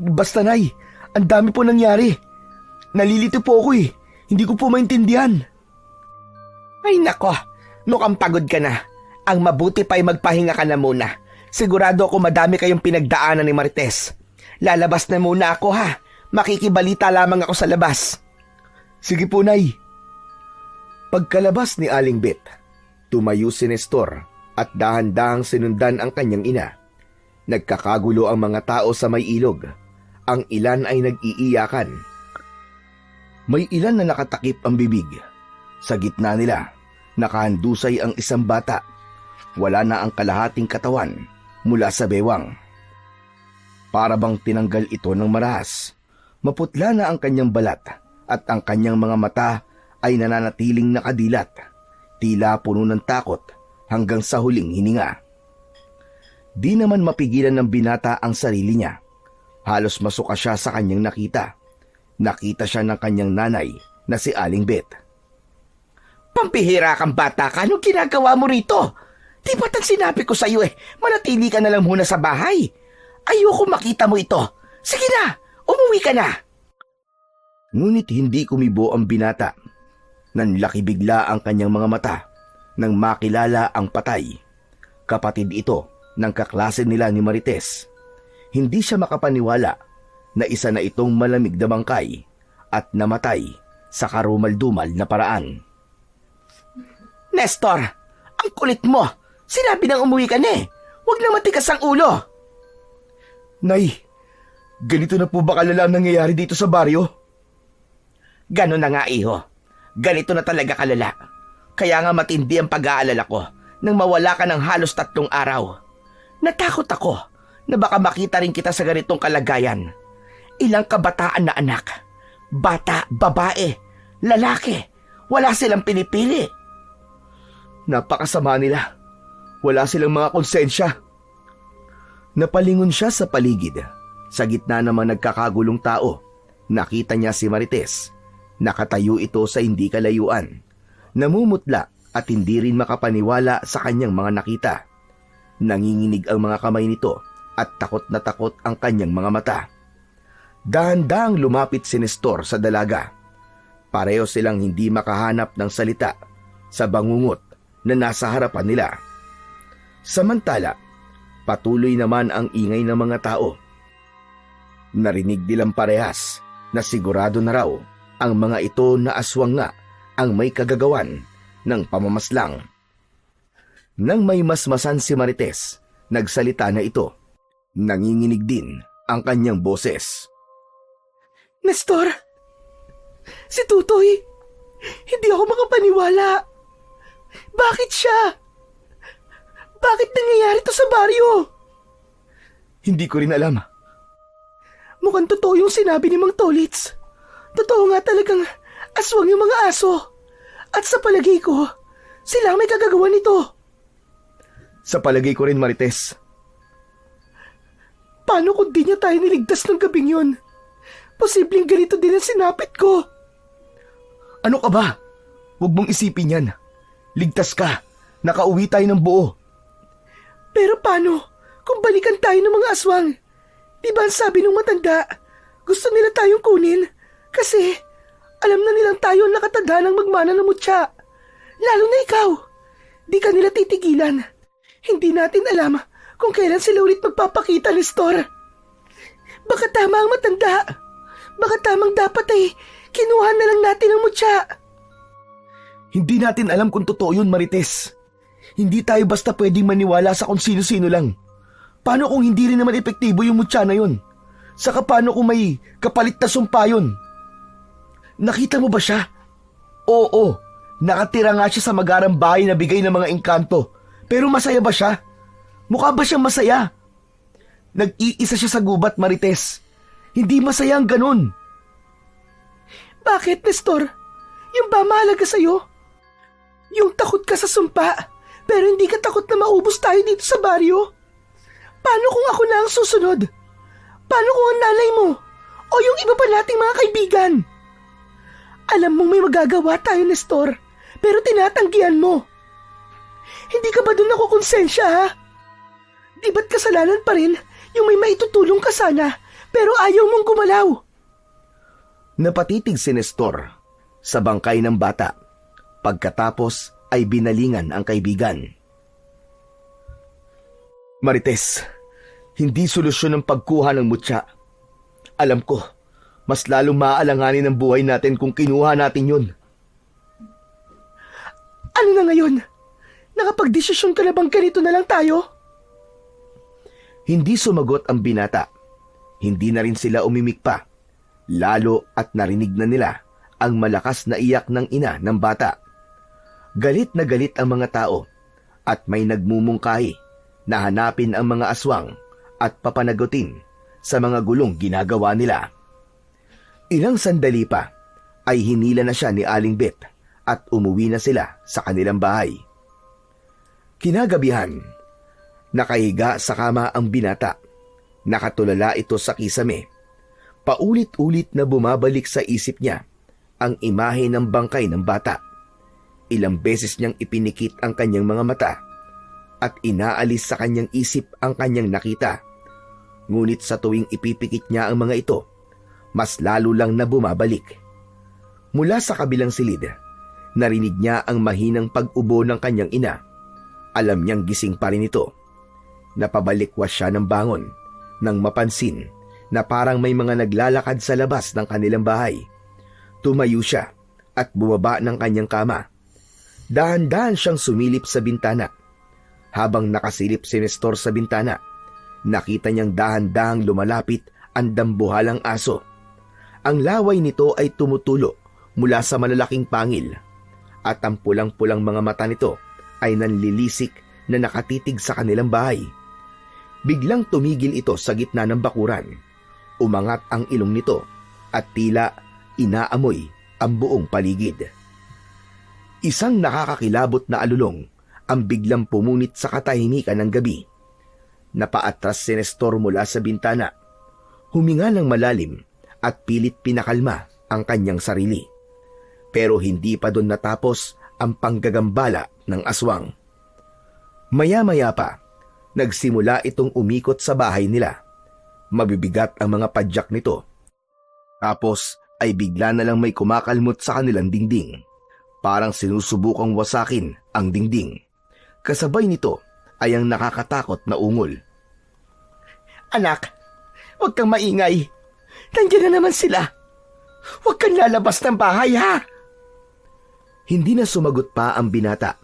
S1: Basta Nay, ang dami po nangyari. Nalilito po ako eh. Hindi ko po maintindihan.
S2: Ay nako, mukhang pagod ka na. Ang mabuti pa ay magpahinga ka na muna. Sigurado ako madami kayong pinagdaanan ni Marites. Lalabas na muna ako ha. Makikibalita lamang ako sa labas.
S1: Sige po, Nay. Pagkalabas ni Aling Bet, tumayo si Nestor at dahan-dahang sinundan ang kanyang ina. Nagkakagulo ang mga tao sa may ilog. Ang ilan ay nag-iiyakan. May ilan na nakatakip ang bibig. Sa gitna nila, nakahandusay ang isang bata. Wala na ang kalahating katawan mula sa bewang. Para bang tinanggal ito ng marahas. Maputla na ang kanyang balat at ang kanyang mga mata ay nananatiling nakadilat. Tila puno ng takot hanggang sa huling hininga. Di naman mapigilan ng binata ang sarili niya. Halos masuka siya sa kanyang nakita. Nakita siya ng kanyang nanay na si Aling Bet.
S2: Pampihira kang bata ka, anong ginagawa mo rito? Di ba't ang sinabi ko sa iyo manatili ka na lang muna sa bahay. Ayoko makita mo ito. Sige na, umuwi ka na.
S1: Ngunit hindi kumibo ang binata. Nanlaki bigla ang kanyang mga mata nang makilala ang patay. Kapatid ito ng kaklase nila ni Marites. Hindi siya makapaniwala na isa na itong malamig na bangkay at namatay sa karumal-dumal na paraan.
S2: Nestor, ang kulit mo. Sinabi nang umuwi ka na eh. Huwag na matigas ang ulo.
S1: Nay, ganito na po ba kalala ang nangyayari dito sa baryo?
S2: Ganon na nga, iho. Ganito na talaga kalala. Kaya nga matindi ang pag-aalala ko nang mawala ka ng halos 3 araw. Natakot ako na baka makita rin kita sa ganitong kalagayan. Ilang kabataan na anak. Bata, babae, lalaki. Wala silang pinipili.
S1: Napakasama nila. Wala silang mga konsensya. Napalingon siya sa paligid. Sa gitna naman nagkakagulong tao. Nakita niya si Marites. Nakatayo ito sa hindi kalayuan. Namumutla at hindi rin makapaniwala sa kanyang mga nakita. Nanginginig ang mga kamay nito at takot na takot ang kanyang mga mata. Dahan-dahang lumapit si Nestor sa dalaga. Pareho silang hindi makahanap ng salita sa bangungot na nasa harapan nila. Samantala, patuloy naman ang ingay ng mga tao. Narinig nilang parehas na sigurado na raw ang mga ito na aswang nga ang may kagagawan ng pamamaslang. Nang may masmasan si Marites, nagsalita na ito. Nanginginig din ang kanyang boses.
S2: Nestor, si Tutoy, hindi ako makapaniwala. Bakit siya? Bakit nangyayari to sa baryo?
S1: Hindi ko rin alam.
S2: Mukhang totoo yung sinabi ni Mang Tolits. Totoo nga talagang aswang yung mga aso. At sa palagay ko, sila may kagagawa nito.
S1: Sa palagay ko rin, Marites.
S2: Paano kung di niya tayo niligtas ng gabing yun? Posibleng ganito din ang sinapit ko.
S1: Ano ka ba? Huwag mong isipin yan. Ligtas ka. Nakauwi tayo ng buo.
S2: Pero paano kung balikan tayo ng mga aswang? Di ba ang sabi ng matanda, gusto nila tayong kunin kasi alam na nilang tayo ang nakatadhanang magmana ng mutya. Lalo na ikaw. Di ka nila titigilan. Hindi natin alam kung kailan sila ulit magpapakita, Nestor. Baka tama ang matanda. Baka tamang dapat kinuha na lang natin ang mutya.
S1: Hindi natin alam kung totoo yun, Marites. Hindi tayo basta pwedeng maniwala sa kung sino-sino lang. Paano kung hindi rin naman epektibo yung mutya na yun? Saka paano kung may kapalit na sumpa yun? Nakita mo ba siya? Oo, nakatira nga siya sa magarang bahay na bigay ng mga engkanto. Pero masaya ba siya? Mukha ba siyang masaya? Nag-iisa siya sa gubat, Marites. Hindi masaya ang ganun.
S2: Bakit, Nestor? Yung ba mahalaga sa'yo? Yung takot ka sa sumpa, pero hindi ka takot na maubos tayo dito sa baryo? Paano kung ako na ang susunod? Paano kung ang nanay mo o O yung iba pa nating mga kaibigan? Alam mong may magagawa tayo, Nestor, pero tinatanggihan mo. Hindi ka ba doon nakukonsensya, ha? Di ba't kasalanan pa rin yung may maitutulong ka sana, pero ayaw mong gumalaw?
S1: Napatitig si Nestor sa bangkay ng bata. Pagkatapos ay binalingan ang kaibigan. Marites, hindi solusyon ang pagkuha ng mutya. Alam ko, mas lalong maaalanganin ang buhay natin kung kinuha natin yun.
S2: Ano na ngayon? Nakapagdesisyon ka na bang ganito na lang tayo?
S1: Hindi sumagot ang binata. Hindi na rin sila umimik pa. Lalo at narinig na nila ang malakas na iyak ng ina ng bata. Galit na galit ang mga tao at may nagmumungkahi na hanapin ang mga aswang at papanagutin sa mga gulong ginagawa nila. Ilang sandali pa ay hinila na siya ni Aling Bet at umuwi na sila sa kanilang bahay. Kinagabihan, nakahiga sa kama ang binata. Nakatulala ito sa kisame. Paulit-ulit na bumabalik sa isip niya ang imahe ng bangkay ng bata. Ilang beses niyang ipinikit ang kanyang mga mata at inaalis sa kanyang isip ang kanyang nakita. Ngunit sa tuwing ipipikit niya ang mga ito, mas lalo lang na bumabalik. Mula sa kabilang silid, narinig niya ang mahinang pag-ubo ng kanyang ina. Alam niyang gising pa rin ito. Napabalikwas siya ng bangon nang mapansin na parang may mga naglalakad sa labas ng kanilang bahay. Tumayo siya at bumaba ng kanyang kama. Dahan-dahan siyang sumilip sa bintana. Habang nakasilip si Nestor sa bintana, nakita niyang dahan-dahang lumalapit ang dambuhalang aso. Ang laway nito ay tumutulo mula sa malalaking pangil at ang pulang-pulang mga mata nito ay nanlilisik na nakatitig sa kanilang bahay. Biglang tumigil ito sa gitna ng bakuran. Umangat ang ilong nito at tila inaamoy ang buong paligid. Isang nakakakilabot na alulong ang biglang pumunit sa katahimikan ng gabi. Napaatras si Nestor mula sa bintana. Huminga ng malalim at pilit pinakalma ang kanyang sarili. Pero hindi pa doon natapos ang panggagambala ng aswang. Maya-maya pa, nagsimula itong umikot sa bahay nila. Mabibigat ang mga padyak nito. Tapos ay bigla na lang may kumakalmot sa kanilang dingding. Parang sinusubukang wasakin ang dingding. Kasabay nito ay ang nakakatakot na ungol.
S2: Anak, huwag kang maingay. Nandiyan na naman sila. Huwag kang lalabas ng bahay, ha?
S1: Hindi na sumagot pa ang binata.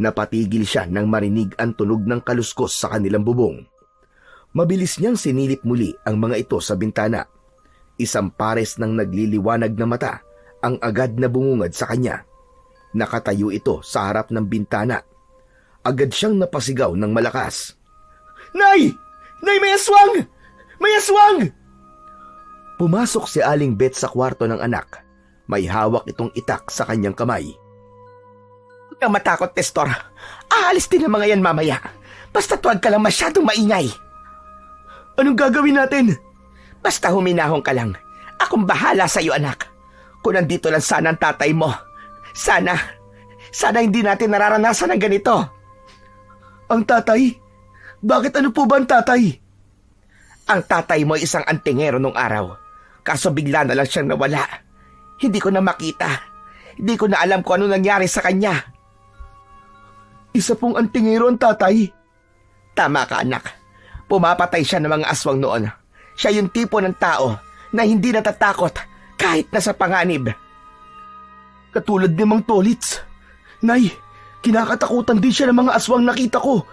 S1: Napatigil siya nang marinig ang tunog ng kaluskos sa kanilang bubong. Mabilis niyang sinilip muli ang mga ito sa bintana. Isang pares ng nagliliwanag na mata ang agad na bumungad sa kanya. Nakatayo ito sa harap ng bintana. Agad siyang napasigaw ng malakas.
S2: Nay! Nay, may aswang! May aswang!
S1: Pumasok si Aling Bet sa kwarto ng anak. May hawak itong itak sa kanyang kamay.
S2: Huwag kang matakot, Nestor. Aalis din ang mga yan mamaya. Basta tuwag ka lang masyadong maingay.
S1: Anong gagawin natin?
S2: Basta huminahon ka lang. Akong bahala sa iyo, anak. Kung nandito lang sana ang tatay mo. Sana hindi natin nararanasan ang ganito.
S1: Ang tatay? Bakit ano po ba ang tatay?
S2: Ang tatay mo ay isang antingero nung araw. Kaso bigla na lang siyang nawala. Hindi ko na makita. Hindi ko na alam kung ano nangyari sa kanya.
S1: Isa pong antingero ang tatay?
S2: Tama ka, anak. Pumapatay siya ng mga aswang noon. Siya yung tipo ng tao na hindi natatakot kahit nasa panganib.
S1: Katulad ni Mang Tolits. Nay, kinakatakutan din siya ng mga aswang nakita ko.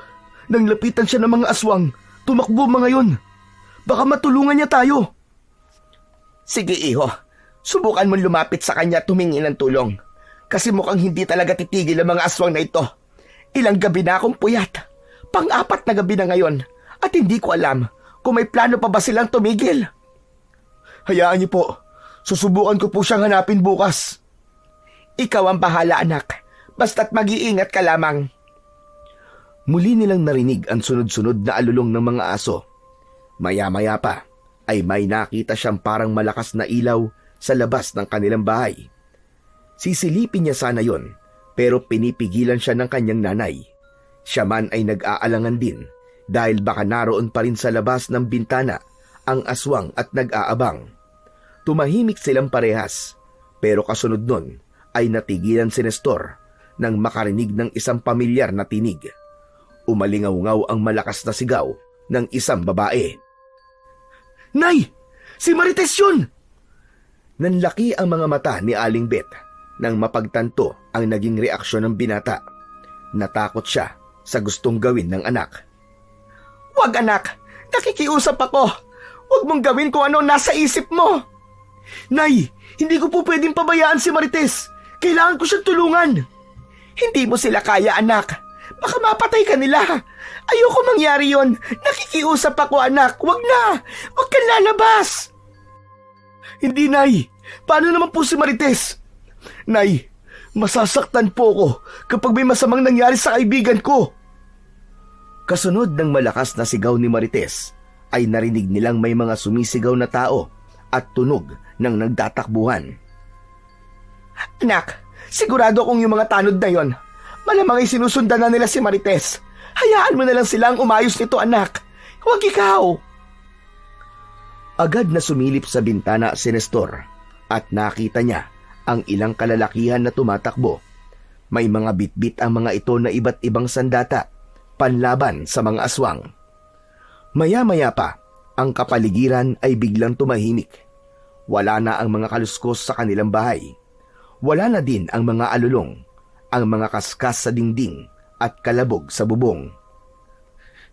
S1: Nang lapitan siya ng mga aswang, tumakbo mga yon. Baka matulungan niya tayo.
S2: Sige, iho. Subukan mong lumapit sa kanya at tumingi ng tulong. Kasi mukhang hindi talaga titigil ang mga aswang na ito. Ilang gabi na akong puyat. Pang-apat na gabi na ngayon. At hindi ko alam kung may plano pa ba silang tumigil.
S1: Hayaan niyo po. Susubukan ko po siyang hanapin bukas.
S2: Ikaw ang bahala, anak. Basta't mag-iingat ka lamang.
S1: Muli nilang narinig ang sunod-sunod na alulong ng mga aso. Maya-maya pa ay may nakita siyang parang malakas na ilaw sa labas ng kanilang bahay. Sisilipin niya sana yon, pero pinipigilan siya ng kanyang nanay. Siya man ay nag-aalangan din dahil baka naroon pa rin sa labas ng bintana ang aswang at nag-aabang. Tumahimik silang parehas, pero kasunod nun ay natigilan si Nestor nang makarinig ng isang pamilyar na tinig. Umalingaw-ngaw ang malakas na sigaw ng isang babae.
S2: Nay! Si Marites yun!
S1: Nanlaki ang mga mata ni Aling Bet nang mapagtanto ang naging reaksyon ng binata. Natakot siya sa gustong gawin ng anak.
S2: Wag anak! Nakikiusap ako! Huwag mong gawin kung ano nasa isip mo! Nay! Hindi ko po pwedeng pabayaan si Marites! Kailangan ko siyang tulungan! Hindi mo sila kaya, anak! Baka mapatay ka nila! Ayoko mangyari yon! Nakikiusap ako, anak! Huwag na! Huwag kang lalabas! Hindi, Nay! Paano naman po si Marites? Nay, masasaktan po ako kapag may masamang nangyari sa kaibigan ko!
S1: Kasunod ng malakas na sigaw ni Marites, ay narinig nilang may mga sumisigaw na tao at tunog ng nagtatakbuhan.
S2: Anak, sigurado kong yung mga tanod na yon, malamang ay sinusundan na nila si Marites. Hayaan mo na lang silang umayos nito, anak. Huwag ikaw.
S1: Agad na sumilip sa bintana si Nestor at nakita niya ang ilang kalalakihan na tumatakbo. May mga bitbit ang mga ito na iba't ibang sandata, panlaban sa mga aswang. Maya-maya pa, ang kapaligiran ay biglang tumahimik. Wala na ang mga kaluskos sa kanilang bahay. Wala na din ang mga alulong, ang mga kaskas sa dingding at kalabog sa bubong.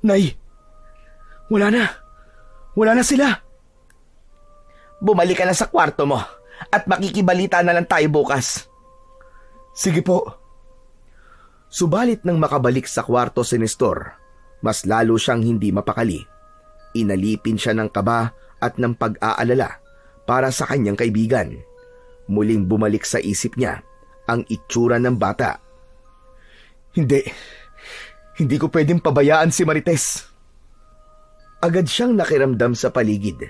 S2: Nay, wala na. Wala na sila. Bumalik ka na sa kwarto mo at makikibalita na lang tayo bukas.
S1: Sige po. Subalit nang makabalik sa kwarto si Nestor, mas lalo siyang hindi mapakali. Inalipin siya ng kaba at ng pag-aalala para sa kanyang kaibigan. Muling bumalik sa isip niya ang itsura ng bata.
S2: Hindi ko pwedeng pabayaan si Marites.
S1: Agad siyang nakiramdam sa paligid.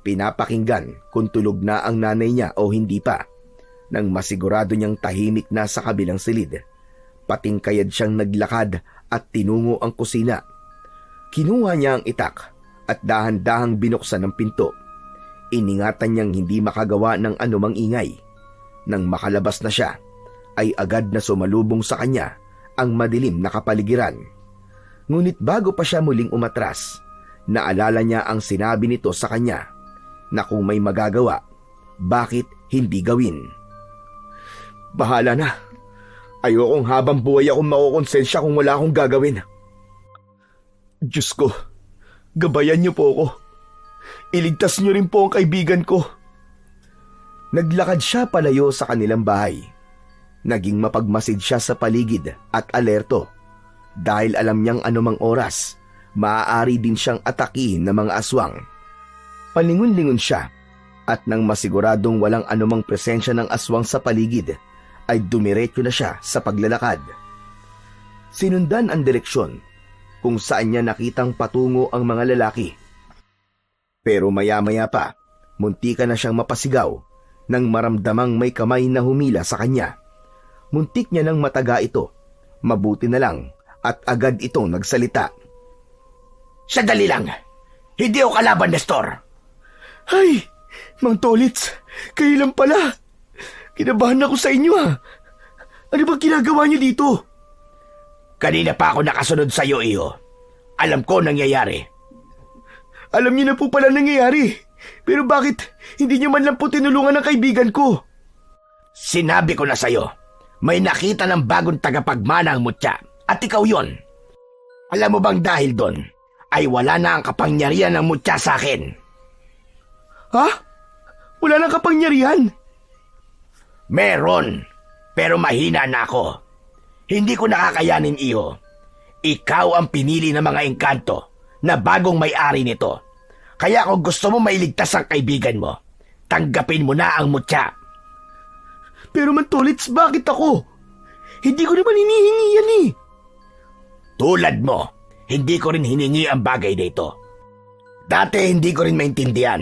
S1: Pinapakinggan kung tulog na ang nanay niya o hindi pa. Nang masigurado niyang tahimik na sa kabilang silid, patingkayad siyang naglakad at tinungo ang kusina. Kinuha niya ang itak at dahan-dahang binuksan ang pinto. Iningatan niyang hindi makagawa ng anumang ingay. Nang makalabas na siya, ay agad na sumalubong sa kanya ang madilim na kapaligiran. Ngunit bago pa siya muling umatras, naalala niya ang sinabi nito sa kanya na kung may magagawa, bakit hindi gawin?
S2: Bahala na. Ayokong habang buhay akong makukonsensya kung wala akong gagawin. Diyos ko, gabayan niyo po ako. Iligtas niyo rin po ang kaibigan ko.
S1: Naglakad siya palayo sa kanilang bahay. Naging mapagmasid siya sa paligid at alerto dahil alam niyang anumang oras, maaari din siyang atakihin ng mga aswang. Palingon-lingon siya at nang masiguradong walang anumang presensya ng aswang sa paligid, ay dumiretso na siya sa paglalakad. Sinundan ang direksyon kung saan niya nakitang patungo ang mga lalaki. Pero maya-maya pa, muntika na siyang mapasigaw nang maramdamang may kamay na humila sa kanya. Muntik niya nang mataga ito. Mabuti na lang at agad itong nagsalita.
S3: Sandali lang. Hindi ako kalaban, Nestor.
S2: Ay, Mang Tolits, kayo lang pala. Kinabahan ako sa inyo ha. Ano bang ginagawa niyo dito?
S3: Kanina pa ako nakasunod sa iyo, iho. Alam ko nangyayari.
S2: Alam niyo na po pala nangyayari. Pero bakit hindi niyo man lang po tinulungan ang kaibigan ko?
S3: Sinabi ko na sa iyo, may nakita ng bagong tagapagmana ang mutya. At ikaw yon. Alam mo bang dahil doon, ay wala na ang kapangyarihan ng mutya sa akin.
S2: Ha? Wala nang kapangyarihan?
S3: Meron, pero mahina na ako. Hindi ko nakakayanin, iho. Ikaw ang pinili ng mga engkanto na bagong may-ari nito. Kaya kung gusto mo mailigtas ang kaibigan mo, tanggapin mo na ang mutya.
S2: Pero Mang Tolits, bakit ako? Hindi ko naman hinihingi yan eh.
S3: Tulad mo, hindi ko rin hiningi ang bagay na ito. Dati hindi ko rin maintindihan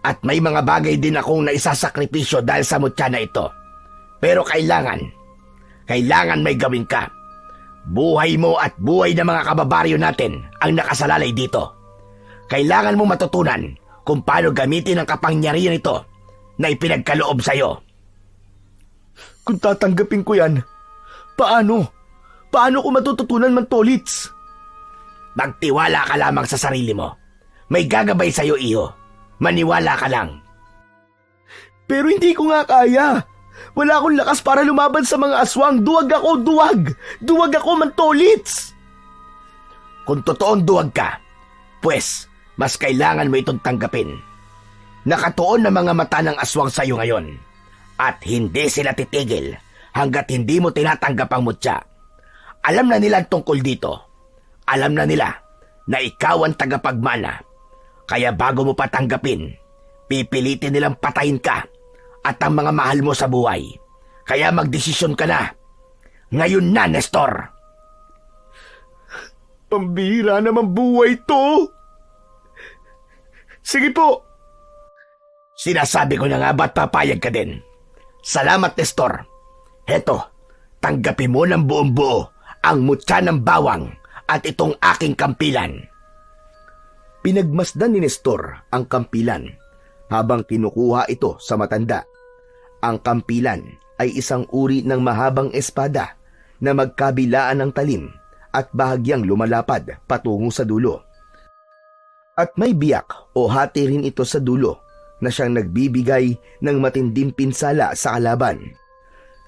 S3: at may mga bagay din akong naisasakripisyo dahil sa mutya na ito. Pero kailangan may gawin ka. Buhay mo at buhay ng mga kababaryo natin ang nakasalalay dito. Kailangan mo matutunan kung paano gamitin ang kapangyarihan ito na ipinagkaloob sa'yo.
S1: Kung tatanggapin ko yan, paano? Paano ko matututunan, Mantolits?
S3: Magtiwala ka lamang sa sarili mo. May gagabay sa'yo, iho. Maniwala ka lang.
S1: Pero hindi ko nga kaya. Wala akong lakas para lumaban sa mga aswang. Duwag ako, duwag! Duwag ako, Mantolits!
S3: Kung totoong duwag ka, pues, mas kailangan mo itong tanggapin. Nakatuon na mga mata ng aswang sa'yo ngayon. At hindi sila titigil hanggat hindi mo tinatanggap ang mutya. Alam na nila tungkol dito. Alam na nila na ikaw ang tagapagmana. Kaya bago mo pa tanggapin, pipilitin nilang patayin ka at ang mga mahal mo sa buhay. Kaya magdesisyon ka na. Ngayon na, Nestor!
S1: Pambihira naman buhay to! Sige po!
S3: Sinasabi ko na nga ba't papayag ka din? Salamat, Nestor. Heto, tanggapin mo ng buong buo ang mutya ng bawang at itong aking kampilan.
S1: Pinagmasdan ni Nestor ang kampilan habang kinukuha ito sa matanda. Ang kampilan ay isang uri ng mahabang espada na magkabilaan ng talim at bahagyang lumalapad patungo sa dulo. At may biyak o hati rin ito sa dulo na siyang nagbibigay ng matinding pinsala sa kalaban.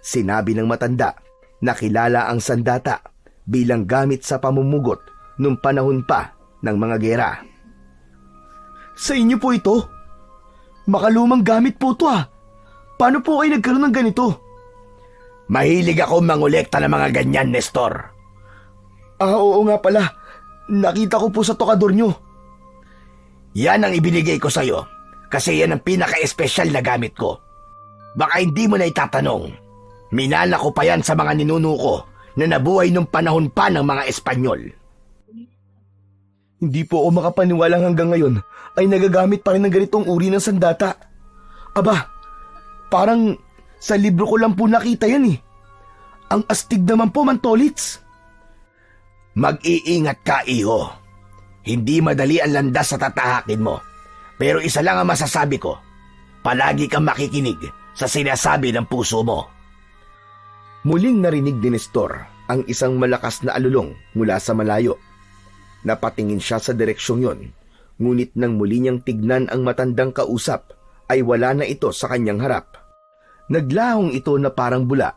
S1: Sinabi ng matanda na kilala ang sandata bilang gamit sa pamumugot nung panahon pa ng mga gera. Sa inyo po ito? Makalumang gamit po ito ah. Paano po kayo nagkaroon ng ganito?
S3: Mahilig ako mangolekta ng mga ganyan, Nestor.
S1: Oo nga pala. Nakita ko po sa tokador nyo.
S3: Yan ang ibinigay ko sa'yo kasi yan ang pinaka-espesyal na gamit ko. Baka hindi mo na itatanong. Minana ko pa yan sa mga ninuno ko na nabuhay nung panahon pa ng mga Espanyol.
S1: Hindi po ako makapaniwalang hanggang ngayon ay nagagamit pa rin ng ganitong uri ng sandata. Aba, parang sa libro ko lang po nakita yan eh. Ang astig naman po, Mantolits.
S3: Mag-iingat ka, iho. Hindi madali ang landas sa tatahakin mo. Pero isa lang ang masasabi ko. Palagi kang makikinig sa sinasabi ng puso mo.
S1: Muling narinig ni Nestor ang isang malakas na alulong mula sa malayo. Napatingin siya sa direksyong yon, ngunit nang muli niyang tignan ang matandang kausap, ay wala na ito sa kanyang harap. Naglahong ito na parang bula.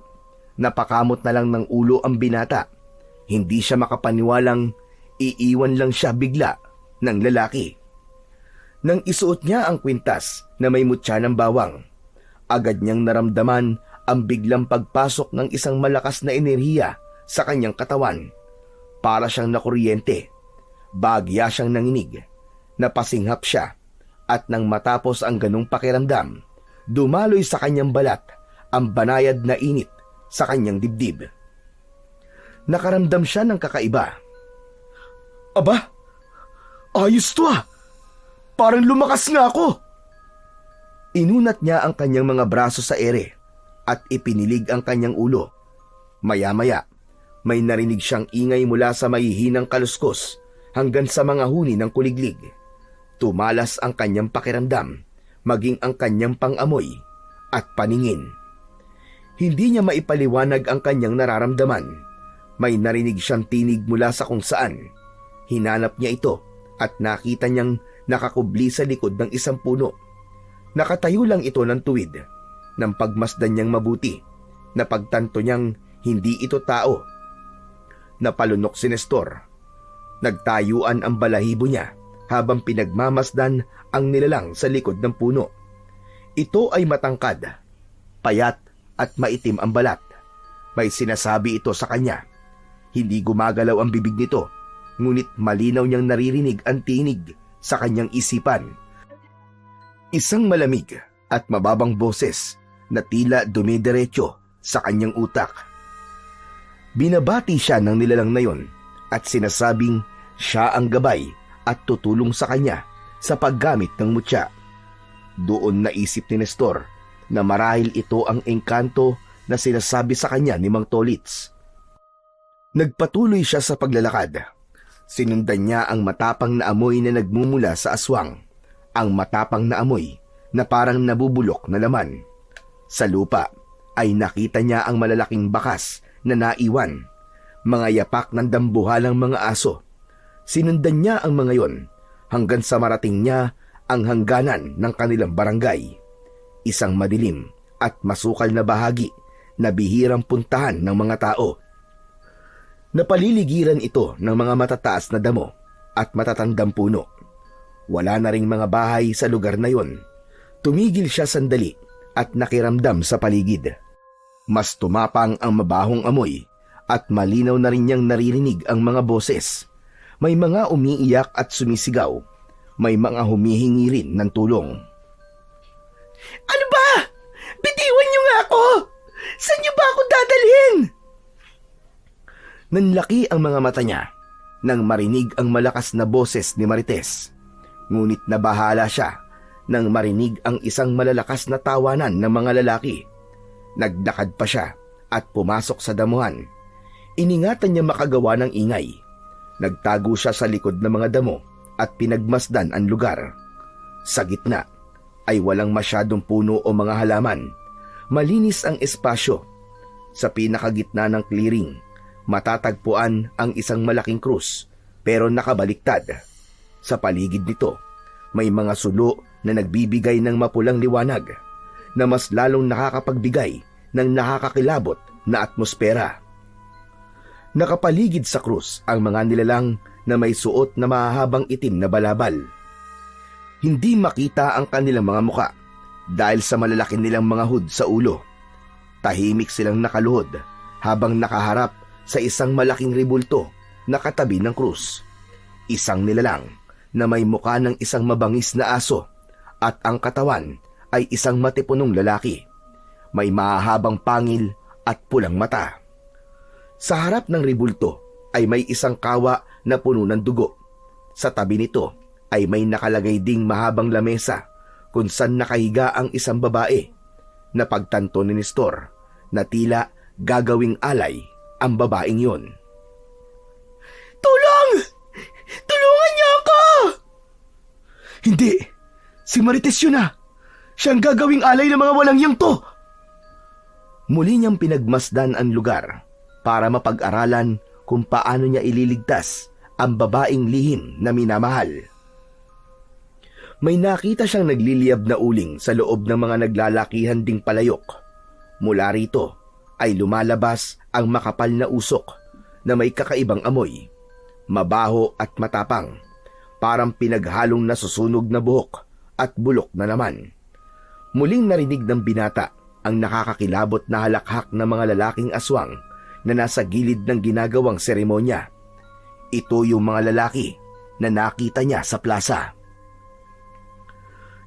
S1: Napakamot na lang ng ulo ang binata. Hindi siya makapaniwalang iiwan lang siya bigla ng lalaki. Nang isuot niya ang kwintas na may mutya ng bawang, agad niyang naramdaman ang biglang pagpasok ng isang malakas na enerhiya sa kanyang katawan. Para siyang nakuryente. Bagya siyang nanginig. Napasinghap siya at nang matapos ang ganong pakiramdam, dumaloy sa kanyang balat ang banayad na init sa kanyang dibdib. Nakaramdam siya ng kakaiba. Aba, ayos to ah! Parang lumakas nga ako! Inunat niya ang kanyang mga braso sa ere at ipinilig ang kanyang ulo. Maya-maya, may narinig siyang ingay mula sa mahihinang kaluskos hanggang sa mga huni ng kuliglig. Tumalas ang kanyang pakiramdam, maging ang kanyang pangamoy at paningin. Hindi niya maipaliwanag ang kanyang nararamdaman. May narinig siyang tinig mula sa kung saan. Hinanap niya ito at nakita niyang nakakubli sa likod ng isang puno. Nakatayo lang ito ng tuwid. Nang pagmasdan niyang mabuti, napagtanto niyang hindi ito tao. Napalunok si Nestor. Nagtayuan ang balahibo niya habang pinagmamasdan ang nilalang sa likod ng puno. Ito ay matangkad, payat at maitim ang balat. May sinasabi ito sa kanya. Hindi gumagalaw ang bibig nito, ngunit malinaw niyang naririnig ang tinig sa kanyang isipan. Isang malamig at mababang boses na tila dumidiretso sa kanyang utak. Binabati siya ng nilalang na yon at sinasabing siya ang gabay at tutulong sa kanya sa paggamit ng mutya. Doon naisip ni Nestor na marahil ito ang engkanto na sinasabi sa kanya ni Mang Tolits. Nagpatuloy siya sa paglalakad. Sinundan niya ang matapang na amoy na nagmumula sa aswang. Ang matapang na amoy na parang nabubulok na laman. Sa lupa ay nakita niya ang malalaking bakas na naiwan. Mga yapak ng dambuhalang mga aso. Sinundan niya ang mga yon hanggang sa marating niya ang hangganan ng kanilang barangay. Isang madilim at masukal na bahagi na bihirang puntahan ng mga tao. Napaliligiran ito ng mga matataas na damo at matatandang puno. Wala na ring mga bahay sa lugar na yon. Tumigil siya sandali at nakiramdam sa paligid. Mas tumapang ang mabahong amoy at malinaw na rin niyang naririnig ang mga boses. May mga umiiyak at sumisigaw. May mga humihingi rin ng tulong.
S2: Ano ba? Bitiwan niyo nga ako! Saan niyo ba ako dadalhin?
S1: Nanlaki ang mga mata niya nang marinig ang malakas na boses ni Marites. Ngunit nabahala siya nang marinig ang isang malalakas na tawanan ng mga lalaki. Naglakad pa siya at pumasok sa damuhan. Iningatan niya makagawa ng ingay. Nagtago siya sa likod ng mga damo at pinagmasdan ang lugar. Sa gitna ay walang masyadong puno o mga halaman. Malinis ang espasyo. Sa pinakagitna ng clearing, matatagpuan ang isang malaking krus pero nakabaliktad. Sa paligid nito, may mga sulo na nagbibigay ng mapulang liwanag na mas lalong nakakapagbigay ng nakakakilabot na atmosfera. Nakapaligid sa krus ang mga nilalang na may suot na mahahabang itim na balabal. Hindi makita ang kanilang mga muka dahil sa malalaki nilang mga hood sa ulo. Tahimik silang nakaluhod habang nakaharap sa isang malaking ribulto na katabi ng krus. Isang nilalang na may muka ng isang mabangis na aso at ang katawan ay isang matipunong lalaki. May mahahabang pangil at pulang mata. Sa harap ng ribulto ay may isang kawa na puno ng dugo. Sa tabi nito ay may nakalagay ding mahabang lamesa kung saan nakahiga ang isang babae. Napagtanto ni Nestor na tila gagawing alay ang babaeng yon.
S2: Tulong! Tulungan niyo ako!
S1: Hindi! Si Marites yun na! Siyang gagawing alay ng mga walang yang to! Muli niyang pinagmasdan ang lugar para mapag-aralan kung paano niya ililigtas ang babaeng lihim na minamahal. May nakita siyang nagliliyab na uling sa loob ng mga naglalakihan ding palayok. Mula rito ay lumalabas ang makapal na usok na may kakaibang amoy. Mabaho at matapang, parang pinaghalong nasusunog na buhok at bulok na naman. Muling narinig ng binata ang nakakakilabot na halakhak ng mga lalaking aswang na nasa gilid ng ginagawang seremonya. Ito yung mga lalaki na nakita niya sa plaza.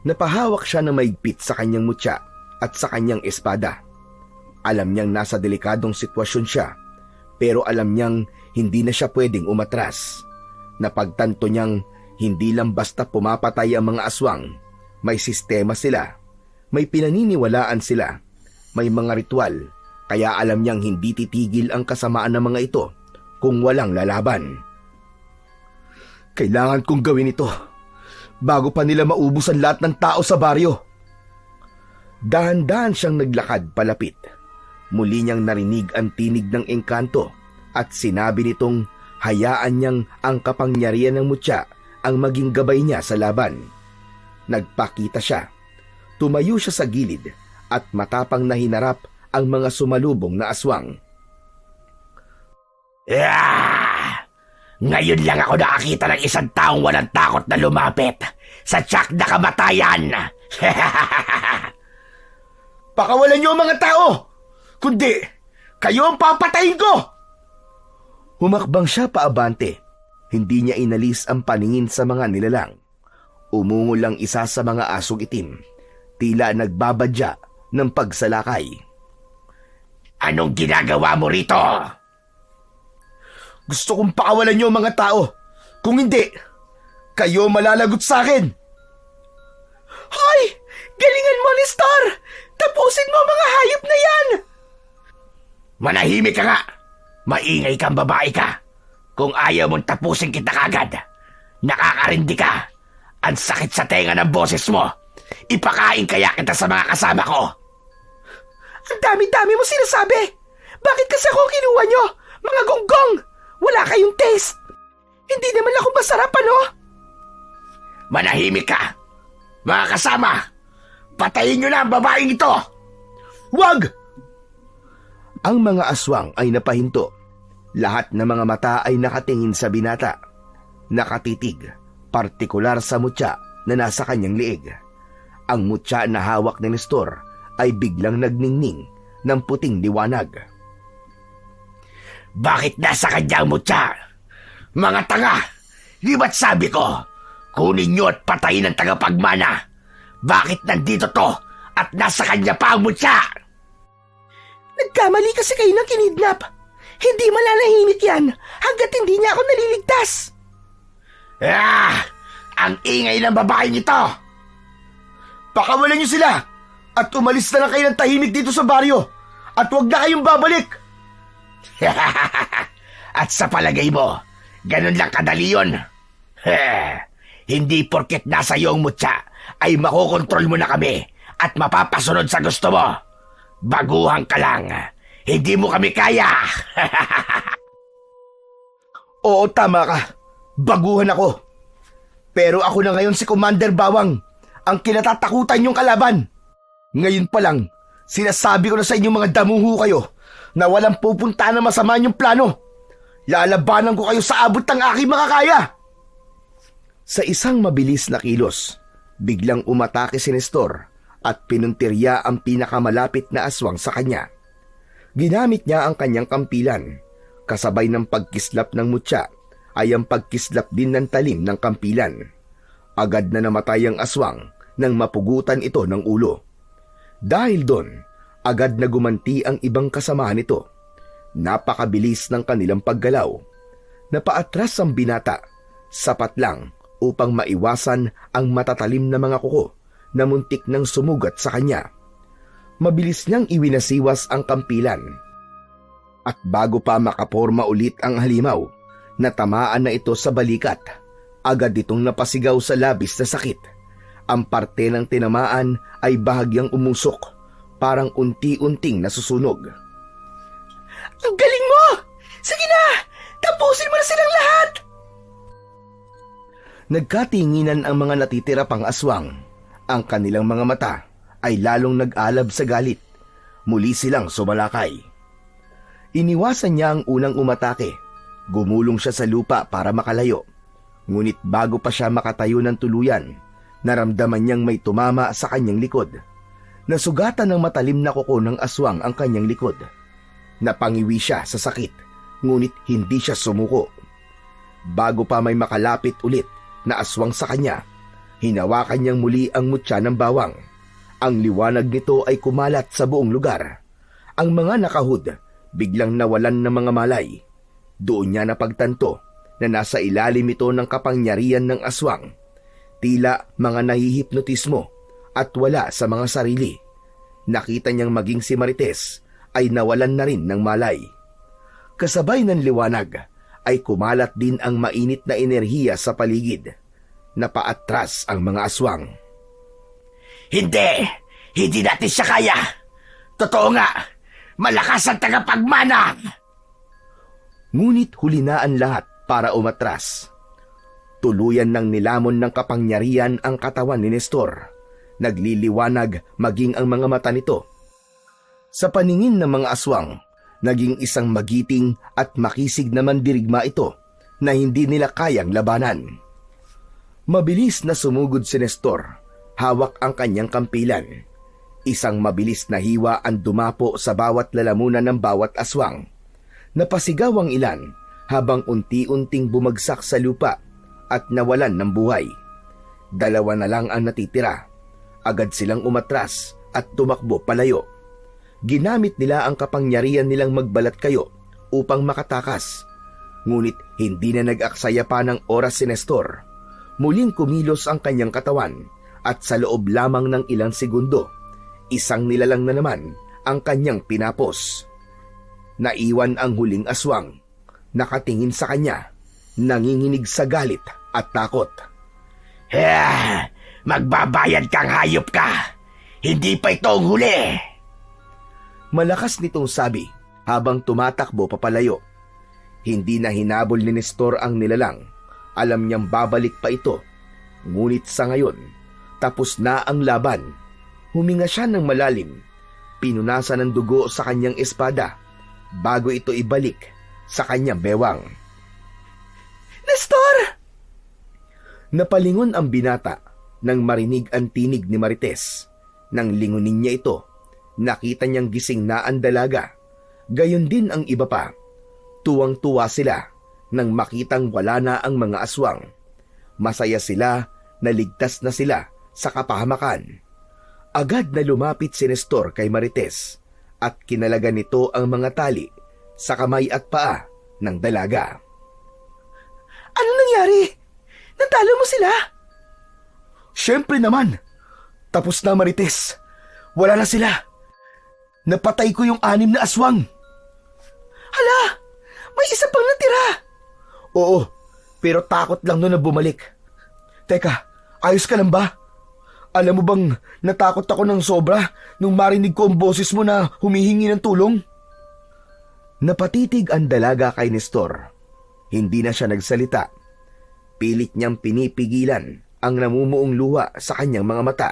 S1: Napahawak siya ng maigpit sa kanyang mutya at sa kanyang espada. Alam niyang nasa delikadong sitwasyon siya, pero alam niyang hindi na siya pwedeng umatras. Napagtanto niyang hindi lang basta pumapatay ang mga aswang. May sistema sila. May pinaniniwalaan sila. May mga ritual. Kaya alam niyang hindi titigil ang kasamaan ng mga ito kung walang lalaban. Kailangan kong gawin ito bago pa nila maubos ang lahat ng tao sa baryo. Dahan-dahan siyang naglakad palapit. Muli niyang narinig ang tinig ng engkanto at sinabi nitong hayaan niyang ang kapangyarihan ng mutya ang maging gabay niya sa laban. Nagpakita siya. Tumayo siya sa gilid at matapang na hinarap ang mga sumalubong na aswang.
S3: Ngayon lang ako nakakita ng isang taong walang takot na lumapit sa tiyak na kamatayan.
S1: Pakawalan niyo ang mga tao! Kundi, kayo ang papatayin ko! Humakbang siya paabante. Hindi niya inalis ang paningin sa mga nilalang. Umungol lang isa sa mga asong itim. Tila nagbabadya ng pagsalakay.
S3: Anong ginagawa mo rito?
S1: Gusto kong pakawalan niyo ang mga tao. Kung hindi, kayo malalagot sa akin.
S2: Hoy! Galingan mo, Nestor! Tapusin mo ang mga hayop na yan!
S3: Manahimik ka nga! Maingay kang babae ka! Kung ayaw mong tapusin kita kagad, nakakarindi ka! Ang sakit sa tenga ng boses mo! Ipakain kaya kita sa mga kasama ko!
S2: Ang dami-dami mo sinasabi! Bakit kasi ako kinuha nyo? Mga gonggong! Wala kayong taste! Hindi naman ako masarap, ano?
S3: Manahimik ka! Mga kasama! Patayin nyo na ang babaeng ito!
S1: Wag! Ang mga aswang ay napahinto. Lahat ng mga mata ay nakatingin sa binata. Nakatitig, partikular sa mutya na nasa kanyang liig. Ang mutya na hawak ni Nestor ay biglang nagningning ng puting liwanag.
S3: Bakit nasa kanya ang mutya? Mga tanga! Di ba't sabi ko, kunin nyo at patayin ang tagapagmana? Bakit nandito to at nasa kanya pa ang mutya?
S2: Nagkamali kasi kayo ng kinidnap. Hindi mananahimik yan hanggat hindi niya ako naliligtas.
S3: Ang ingay ng babaeng ito!
S1: Pakawalan niyo sila at umalis na lang kayo ng tahimik dito sa baryo at huwag na kayong babalik.
S3: At sa palagay mo, ganun lang kadali yun? Hindi porket nasa iyo ang mutya ay makokontrol mo na kami at mapapasunod sa gusto mo. Baguhan ka lang. Hindi mo kami kaya.
S1: Oo, tama ka. Baguhan ako. Pero ako na ngayon si Commander Bawang, ang kinatatakutan niyong kalaban. Ngayon pa lang, sinasabi ko na sa inyong mga damuho kayo na walang pupunta na masama niyong plano. Lalabanan ko kayo sa abot ng aking makakaya. Sa isang mabilis na kilos, biglang umatake si Nestor at pinuntirya ang pinakamalapit na aswang sa kanya. Ginamit niya ang kanyang kampilan. Kasabay ng pagkislap ng mutya ay ang pagkislap din ng talim ng kampilan. Agad na namatay ang aswang nang mapugutan ito ng ulo. Dahil doon, agad na gumanti ang ibang kasamahan nito. Napakabilis ng kanilang paggalaw. Napaatras ang binata, sapat lang upang maiwasan ang matatalim na mga kuko na muntik nang sumugat sa kanya. Mabilis niyang iwinasiwas ang kampilan. At bago pa makaporma ulit ang halimaw, natamaan na ito sa balikat. Agad itong napasigaw sa labis na sakit. Ang parte ng tinamaan ay bahagyang umusok, parang unti-unting nasusunog.
S2: Ang galing mo! Sige na! Tapusin mo na silang lahat!
S1: Nagkatinginan ang mga natitira pang aswang. Ang kanilang mga mata ay lalong nag-alab sa galit. Muli silang sumalakay. Iniwasan niya ang unang umatake. Gumulong siya sa lupa para makalayo. Ngunit bago pa siya makatayo ng tuluyan, naramdaman niyang may tumama sa kanyang likod. Nasugatan ng matalim na kuko ng aswang ang kanyang likod. Napangiwi siya sa sakit, ngunit hindi siya sumuko. Bago pa may makalapit ulit na aswang sa kanya, hinawakan niyang muli ang mutya ng bawang. Ang liwanag nito ay kumalat sa buong lugar. Ang mga nakahud biglang nawalan ng mga malay. Doon niya napagtanto na nasa ilalim ito ng kapangyarihan ng aswang. Tila mga nahihipnotismo at wala sa mga sarili. Nakita niyang maging si Marites ay nawalan na rin ng malay. Kasabay ng liwanag ay kumalat din ang mainit na enerhiya sa paligid. Napaatras ang mga aswang.
S3: Hindi natin siya kaya. Totoo nga, malakas ang tagapagmana.
S1: Ngunit huli na ang lahat para umatras. Tuluyan ng nilamon ng kapangyarihan ang katawan ni Nestor. Nagliliwanag maging ang mga mata nito. Sa paningin ng mga aswang, naging isang magiting at makisig na mandirigma ito na hindi nila kayang labanan. Mabilis na sumugod si Nestor, hawak ang kanyang kampilan. Isang mabilis na hiwa ang dumapo sa bawat lalamunan ng bawat aswang. Napasigaw ang ilan habang unti-unting bumagsak sa lupa at nawalan ng buhay. 2 na lang ang natitira. Agad silang umatras at tumakbo palayo. Ginamit nila ang kapangyarihan nilang magbalat kayo upang makatakas. Ngunit hindi na nag-aksaya pa ng oras si Nestor. Muling kumilos ang kanyang katawan At sa loob lamang ng ilang segundo, isang nilalang na naman ang kanyang tinapos. Naiwan ang huling aswang, nakatingin sa kanya, nanginginig sa galit at takot.
S3: Magbabayad kang hayop ka! Hindi pa ito ang huli!
S1: Malakas nitong sabi habang tumatakbo papalayo. Hindi na hinabol ni Nestor ang nilalang. Alam niyang babalik pa ito. Ngunit sa ngayon, tapos na ang laban. Huminga siya ng malalim. Pinunasan ng dugo sa kanyang espada bago ito ibalik sa kanyang bewang.
S2: Nestor!
S1: Napalingon ang binata nang marinig ang tinig ni Marites. Nang lingunin niya ito, nakita niyang gising na ang dalaga. Gayon din ang iba pa. Tuwang-tuwa sila nang makitang wala na ang mga aswang. Masaya sila na ligtas na sila sa kapahamakan. Agad na lumapit si Nestor kay Marites at kinalaga nito ang mga tali sa kamay at paa ng dalaga.
S2: Ano nangyari? Natalo mo sila?
S1: Siyempre naman! Tapos na, Marites. Wala na sila. Napatay ko yung 6 na aswang.
S2: Hala! May isa pang natira!
S1: Oo, pero takot lang nun na bumalik. Teka, ayos ka lang ba? Alam mo bang natakot ako ng sobra nung marinig ko ang boses mo na humihingi ng tulong? Napatitig ang dalaga kay Nestor. Hindi na siya nagsalita. Pilit niyang pinipigilan ang namumuong luha sa kanyang mga mata.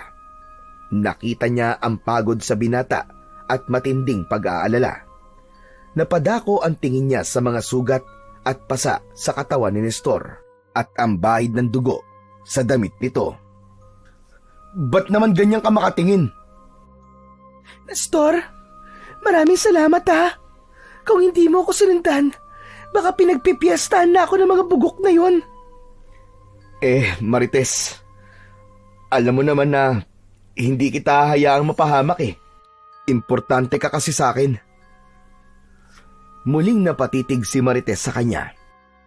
S1: Nakita niya ang pagod sa binata at matinding pag-aalala. Napadako ang tingin niya sa mga sugat at pasa sa katawan ni Nestor at ang bahid ng dugo sa damit nito. Ba't naman ganyan ka makatingin?
S2: Nestor, maraming salamat ha. Kung hindi mo ako sinundan, baka pinagpipiestahan na ako ng mga bugok na yon.
S1: Marites, alam mo naman na hindi kita hayaang mapahamak eh. Importante ka kasi sa akin. Muling napatitig si Marites sa kanya.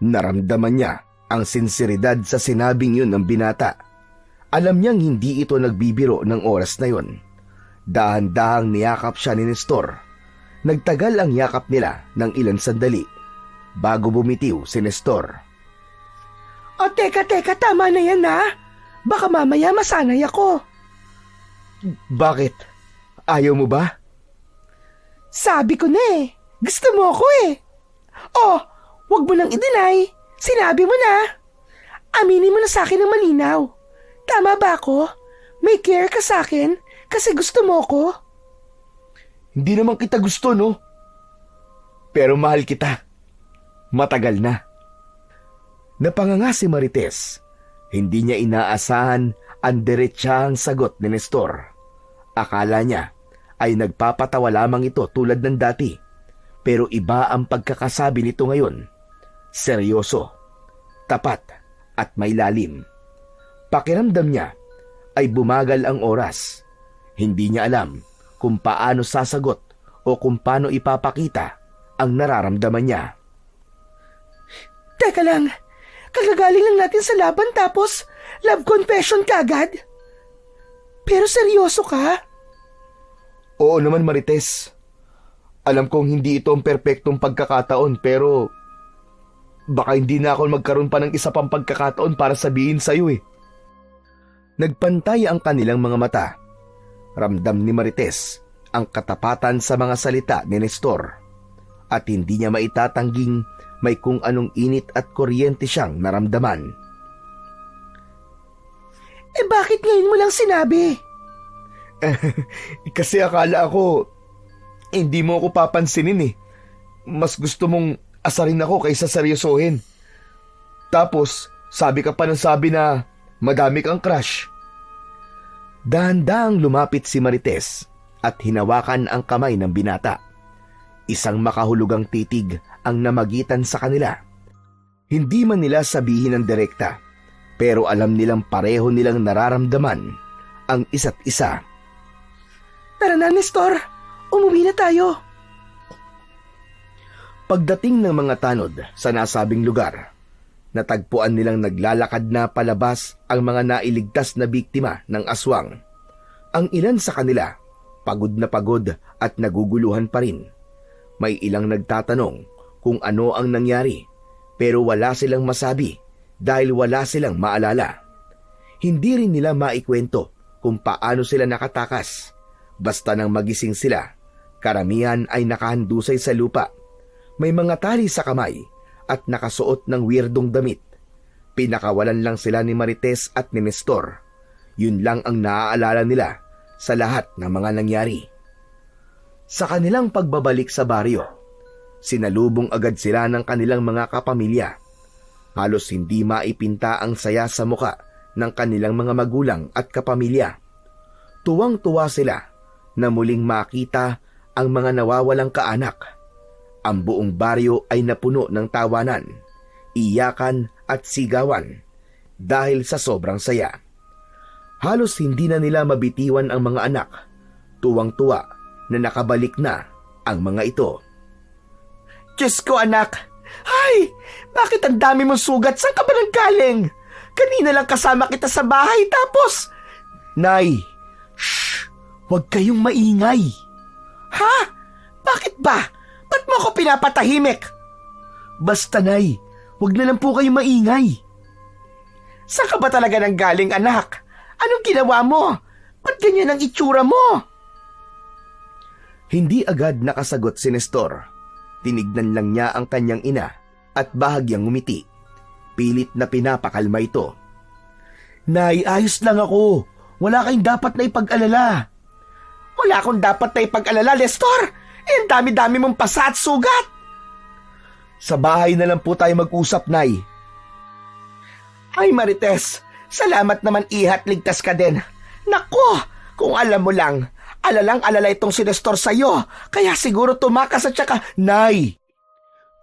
S1: Naramdaman niya ang sinseridad sa sinabing yun ng binata. Alam niyang hindi ito nagbibiro ng oras na yon. Dahan-dahang niyakap siya ni Nestor. Nagtagal ang yakap nila ng ilang sandali bago bumitiw si Nestor.
S2: O teka, tama na yan ha. Baka mamaya masanay ako.
S1: Bakit? Ayaw mo ba?
S2: Sabi ko na eh. Gusto mo ako eh. Oh, wag mo nang i-deny. Sinabi mo na. Aminin mo na sa akin ng malinaw. Tama ba ako? May care ka sa akin kasi gusto mo ko?
S1: Hindi naman kita gusto, no? Pero mahal kita. Matagal na. Napanganga si Marites. Hindi niya inaasahan ang diretsahang sagot ni Nestor. Akala niya ay nagpapatawa lamang ito tulad ng dati. Pero iba ang pagkakasabi nito ngayon. Seryoso, tapat at may lalim. Pakiramdam niya ay bumagal ang oras. Hindi niya alam kung paano sasagot o kung paano ipapakita ang nararamdaman niya.
S2: Teka lang, kagagaling lang natin sa laban tapos love confession kagad? Pero seryoso ka?
S1: Oo naman, Marites. Alam kong hindi ito ang perpektong pagkakataon pero baka hindi na ako magkaroon pa ng isa pang pagkakataon para sabihin sa'yo eh. Nagpantay ang kanilang mga mata. Ramdam ni Marites ang katapatan sa mga salita ni Nestor at hindi niya maitatangging may kung anong init at kuryente siyang naramdaman.
S2: Bakit ngayon mo lang sinabi?
S1: Kasi akala ko hindi mo ako papansinin eh. Mas gusto mong asarin ako kaysa seryosohin. Tapos, sabi ka pa ng sabi na madami kang crush. Dahan-dahang lumapit si Marites at hinawakan ang kamay ng binata. Isang makahulugang titig ang namagitan sa kanila. Hindi man nila sabihin ng direkta, pero alam nilang pareho nilang nararamdaman ang isa't isa.
S2: Tara na, Nestor. Umuwi na tayo.
S1: Pagdating ng mga tanod sa nasabing lugar, Natagpuan nilang naglalakad na palabas ang mga nailigtas na biktima ng aswang. Ang ilan sa kanila, pagod na pagod at naguguluhan pa rin. May ilang nagtatanong kung ano ang nangyari, pero wala silang masabi dahil wala silang maalala. Hindi rin nila maikwento kung paano sila nakatakas. Basta nang magising sila, karamihan ay nakahandusay sa lupa. May mga tali sa kamay at nakasuot ng weirdong damit. Pinakawalan lang sila ni Marites at ni Nestor. Yun lang ang naaalala nila sa lahat ng mga nangyari. Sa kanilang pagbabalik sa baryo, sinalubong agad sila ng kanilang mga kapamilya. Halos hindi maipinta ang saya sa muka ng kanilang mga magulang at kapamilya. Tuwang-tuwa sila na muling makita ang mga nawawalang kaanak. Ang buong baryo ay napuno ng tawanan, iyakan at sigawan dahil sa sobrang saya. Halos hindi na nila mabitiwan ang mga anak. Tuwang-tuwa na nakabalik na ang mga ito.
S2: Diyos ko, anak! Ay! Bakit ang dami mong sugat? Saan ka ba nanggaling? Kanina lang kasama kita sa bahay tapos...
S1: Nay!
S2: Shh! Huwag kayong maingay! Ha? Bakit ba? Ba't mo ako pinapatahimik?
S1: Basta, Nay, huwag na lang po kayong maingay.
S2: Saan ka ba talaga nanggaling, anak? Anong ginawa mo? Ba't ganyan ang itsura mo?
S1: Hindi agad nakasagot si Nestor. Tinignan lang niya ang kanyang ina at bahagyang ngumiti. Pilit na pinapakalma ito.
S2: Nay, ayos lang ako. Wala kayong dapat na ipag-alala. Wala akong dapat na ipag-alala, Nestor. Ang dami-dami mong pasa at sugat.
S1: Sa bahay na lang po tayo mag-usap, Nay.
S2: Ay, Marites, salamat naman ihat, ligtas ka din. Naku, kung alam mo lang, alalang-alala itong si Nestor sa'yo, kaya siguro tumakas at saka...
S1: Nay,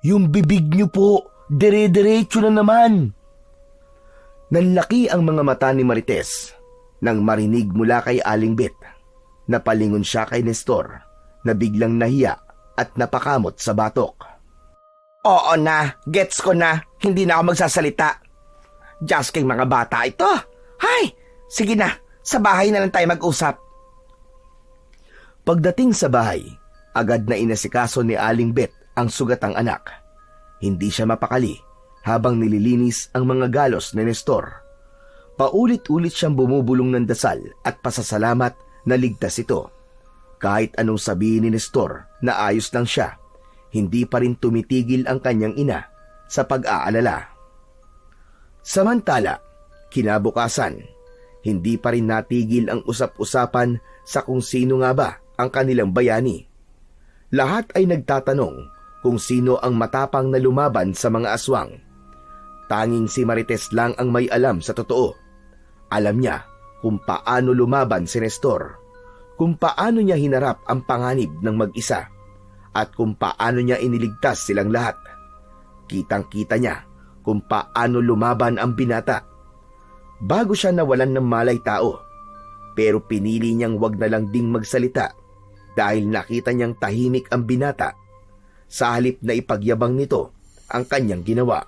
S1: yung bibig niyo po, dire-diretso na naman. Nanlaki ang mga mata ni Marites nang marinig mula kay Aling Bet. Napalingon siya kay Nestor na biglang nahiya at napakamot sa batok.
S2: Oo na, gets ko na, hindi na ako magsasalita. Just kay mga bata ito. Hay, sige na, sa bahay na lang tayo mag-usap.
S1: Pagdating sa bahay, agad na inasikaso ni Aling Bet ang sugatang anak. Hindi siya mapakali habang nililinis ang mga galos ni Nestor. Paulit-ulit siyang bumubulong ng dasal at pasasalamat na ligtas ito. Kahit anong sabihin ni Nestor na ayos lang siya, hindi pa rin tumitigil ang kanyang ina sa pag-aalala. Samantala, kinabukasan, hindi pa rin natigil ang usap-usapan sa kung sino nga ba ang kanilang bayani. Lahat ay nagtatanong kung sino ang matapang na lumaban sa mga aswang. Tanging si Marites lang ang may alam sa totoo. Alam niya kung paano lumaban si Nestor, kung paano niya hinarap ang panganib ng mag-isa, at kung paano niya iniligtas silang lahat. Kitang-kita niya kung paano lumaban ang binata. Bago siya nawalan ng malay tao, pero pinili niyang wag na lang ding magsalita dahil nakita niyang tahimik ang binata sa halip na ipagyabang nito ang kanyang ginawa.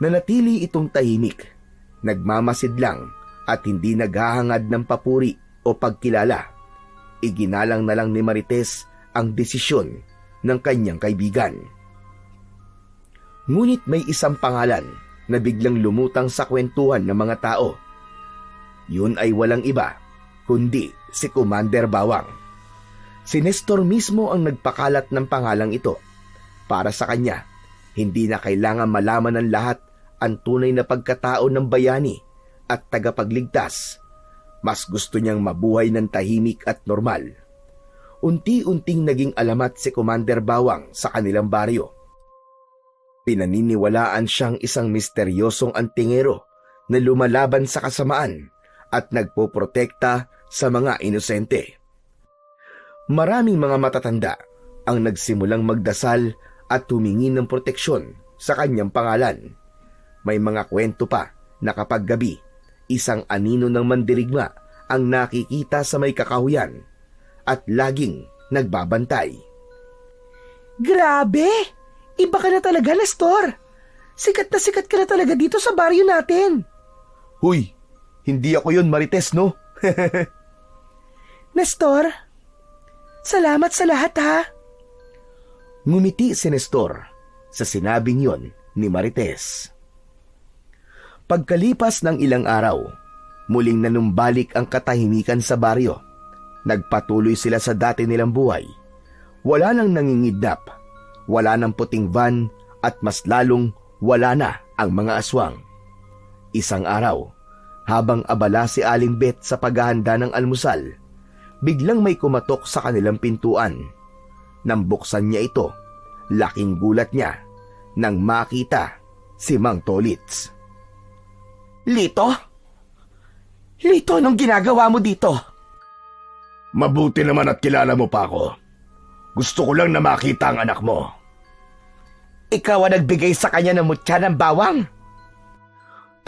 S1: Nanatili itong tahimik, nagmamasid lang at hindi naghahangad ng papuri o pagkilala. Iginalang na lang ni Marites ang desisyon ng kanyang kaibigan. Ngunit may isang pangalan na biglang lumutang sa kwentuhan ng mga tao. Yun ay walang iba kundi si Commander Bawang. Si Nestor mismo ang nagpakalat ng pangalang ito. Para sa kanya, hindi na kailangan malaman ng lahat ang tunay na pagkatao ng bayani at tagapagligtas. Mas gusto niyang mabuhay ng tahimik at normal. Unti-unting naging alamat si Commander Bawang sa kanilang baryo. Pinaniniwalaan siyang isang misteryosong antingero na lumalaban sa kasamaan at nagpoprotekta sa mga inosente. Maraming mga matatanda ang nagsimulang magdasal at humingi ng proteksyon sa kanyang pangalan. May mga kwento pa na kapag gabi, isang anino ng mandirigma ang nakikita sa may kakahuyan at laging nagbabantay.
S2: Grabe! Iba ka na talaga, Nestor. Sikat na sikat ka na talaga dito sa baryo natin.
S1: Huy, hindi ako yun, Marites, no?
S2: Nestor, salamat sa lahat ha.
S1: Ngumiti si Nestor sa sinabing yon ni Marites. Pagkalipas ng ilang araw, muling nanumbalik ang katahimikan sa baryo. Nagpatuloy sila sa dati nilang buhay. Wala nang nangingidnap, wala nang puting van at mas lalong wala na ang mga aswang. Isang araw, habang abala si Aling Bet sa paghahanda ng almusal, biglang may kumatok sa kanilang pintuan. Nang buksan niya ito, laking gulat niya nang makita si Mang Tolits.
S2: Lito? Lito, anong ginagawa mo dito?
S3: Mabuti naman at kilala mo pa ako. Gusto ko lang na makita ang anak mo.
S2: Ikaw ang nagbigay sa kanya ng mutya ng bawang?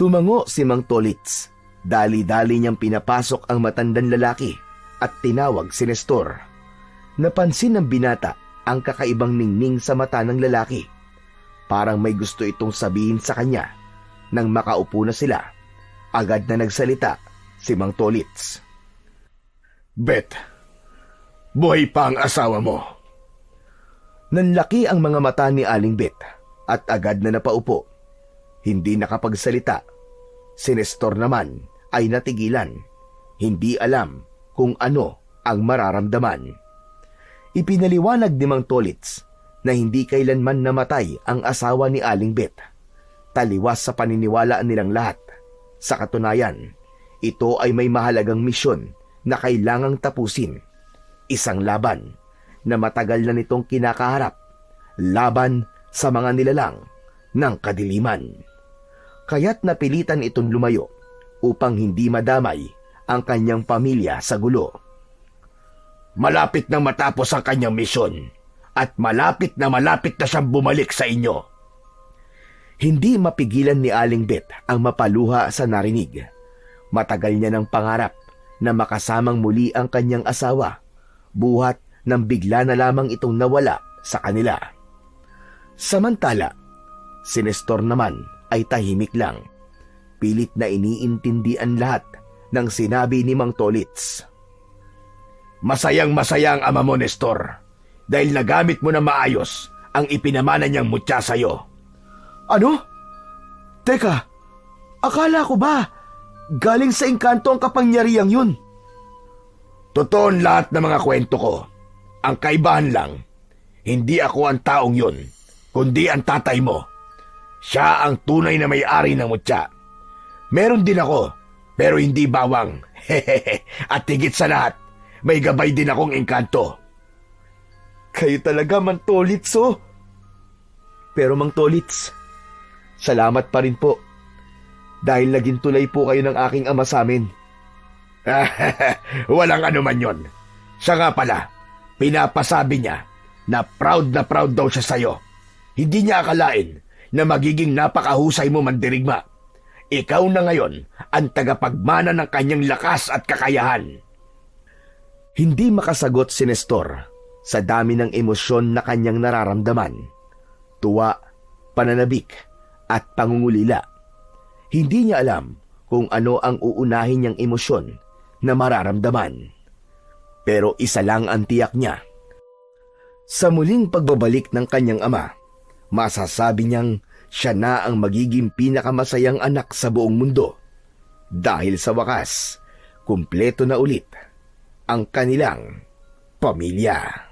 S1: Tumango si Mang Tolits. Dali-dali niyang pinapasok ang matandang lalaki at tinawag si Nestor. Napansin ng binata ang kakaibang ningning sa mata ng lalaki. Parang may gusto itong sabihin sa kanya. Nang makaupo na sila, agad na nagsalita si Mang Tolits.
S3: Bet, buhay pa ang asawa mo.
S1: Nanlaki ang mga mata ni Aling Bet at agad na napaupo. Hindi nakapagsalita. Si Nestor naman ay natigilan. Hindi alam kung ano ang mararamdaman. Ipinaliwanag ni Mang Tolits na hindi kailanman namatay ang asawa ni Aling Bet. Taliwas sa paniniwalaan nilang lahat. Sa katunayan, ito ay may mahalagang misyon na kailangang tapusin. Isang laban na matagal na nitong kinakaharap. Laban sa mga nilalang ng kadiliman. Kaya't napilitan itong lumayo upang hindi madamay ang kanyang pamilya sa gulo.
S3: Malapit na matapos ang kanyang misyon at malapit na siyang bumalik sa inyo.
S1: Hindi mapigilan ni Aling Bet ang mapaluha sa narinig. Matagal niya ng pangarap na makasamang muli ang kanyang asawa, buhat nang bigla na lamang itong nawala sa kanila. Samantala, si Nestor naman ay tahimik lang. Pilit na iniintindihan lahat ng sinabi ni Mang Tolits.
S3: Masayang-masaya ang ama mo, Nestor, dahil nagamit mo na maayos ang ipinamana niyang mutya sa'yo.
S1: Ano? Teka, akala ko ba galing sa engkanto ang kapangyarihang yun?
S3: Totoo lahat ng mga kwento ko. Ang kaibahan lang, hindi ako ang taong yun, kundi ang tatay mo. Siya ang tunay na may-ari ng mutya. Meron din ako, pero hindi bawang. At higit sa lahat, may gabay din akong engkanto.
S1: Kayo talaga, Mang Tolits, oh. Pero Mang Tolits, salamat pa rin po. Dahil naging tulay po kayo ng aking ama sa amin.
S3: Walang anuman yon. Siya nga pala, pinapasabi niya na proud daw siya sa'yo. Hindi niya akalain na magiging napakahusay mo mandirigma. Ikaw na ngayon ang tagapagmana ng kanyang lakas at kakayahan.
S1: Hindi makasagot si Nestor sa dami ng emosyon na kanyang nararamdaman. Tuwa, pananabik, at pangungulila. Hindi niya alam kung ano ang uunahin niyang emosyon na mararamdaman. Pero isa lang ang tiyak niya. Sa muling pagbabalik ng kanyang ama, masasabi niyang siya na ang magiging pinakamasayang anak sa buong mundo. Dahil sa wakas, kumpleto na ulit ang kanilang pamilya.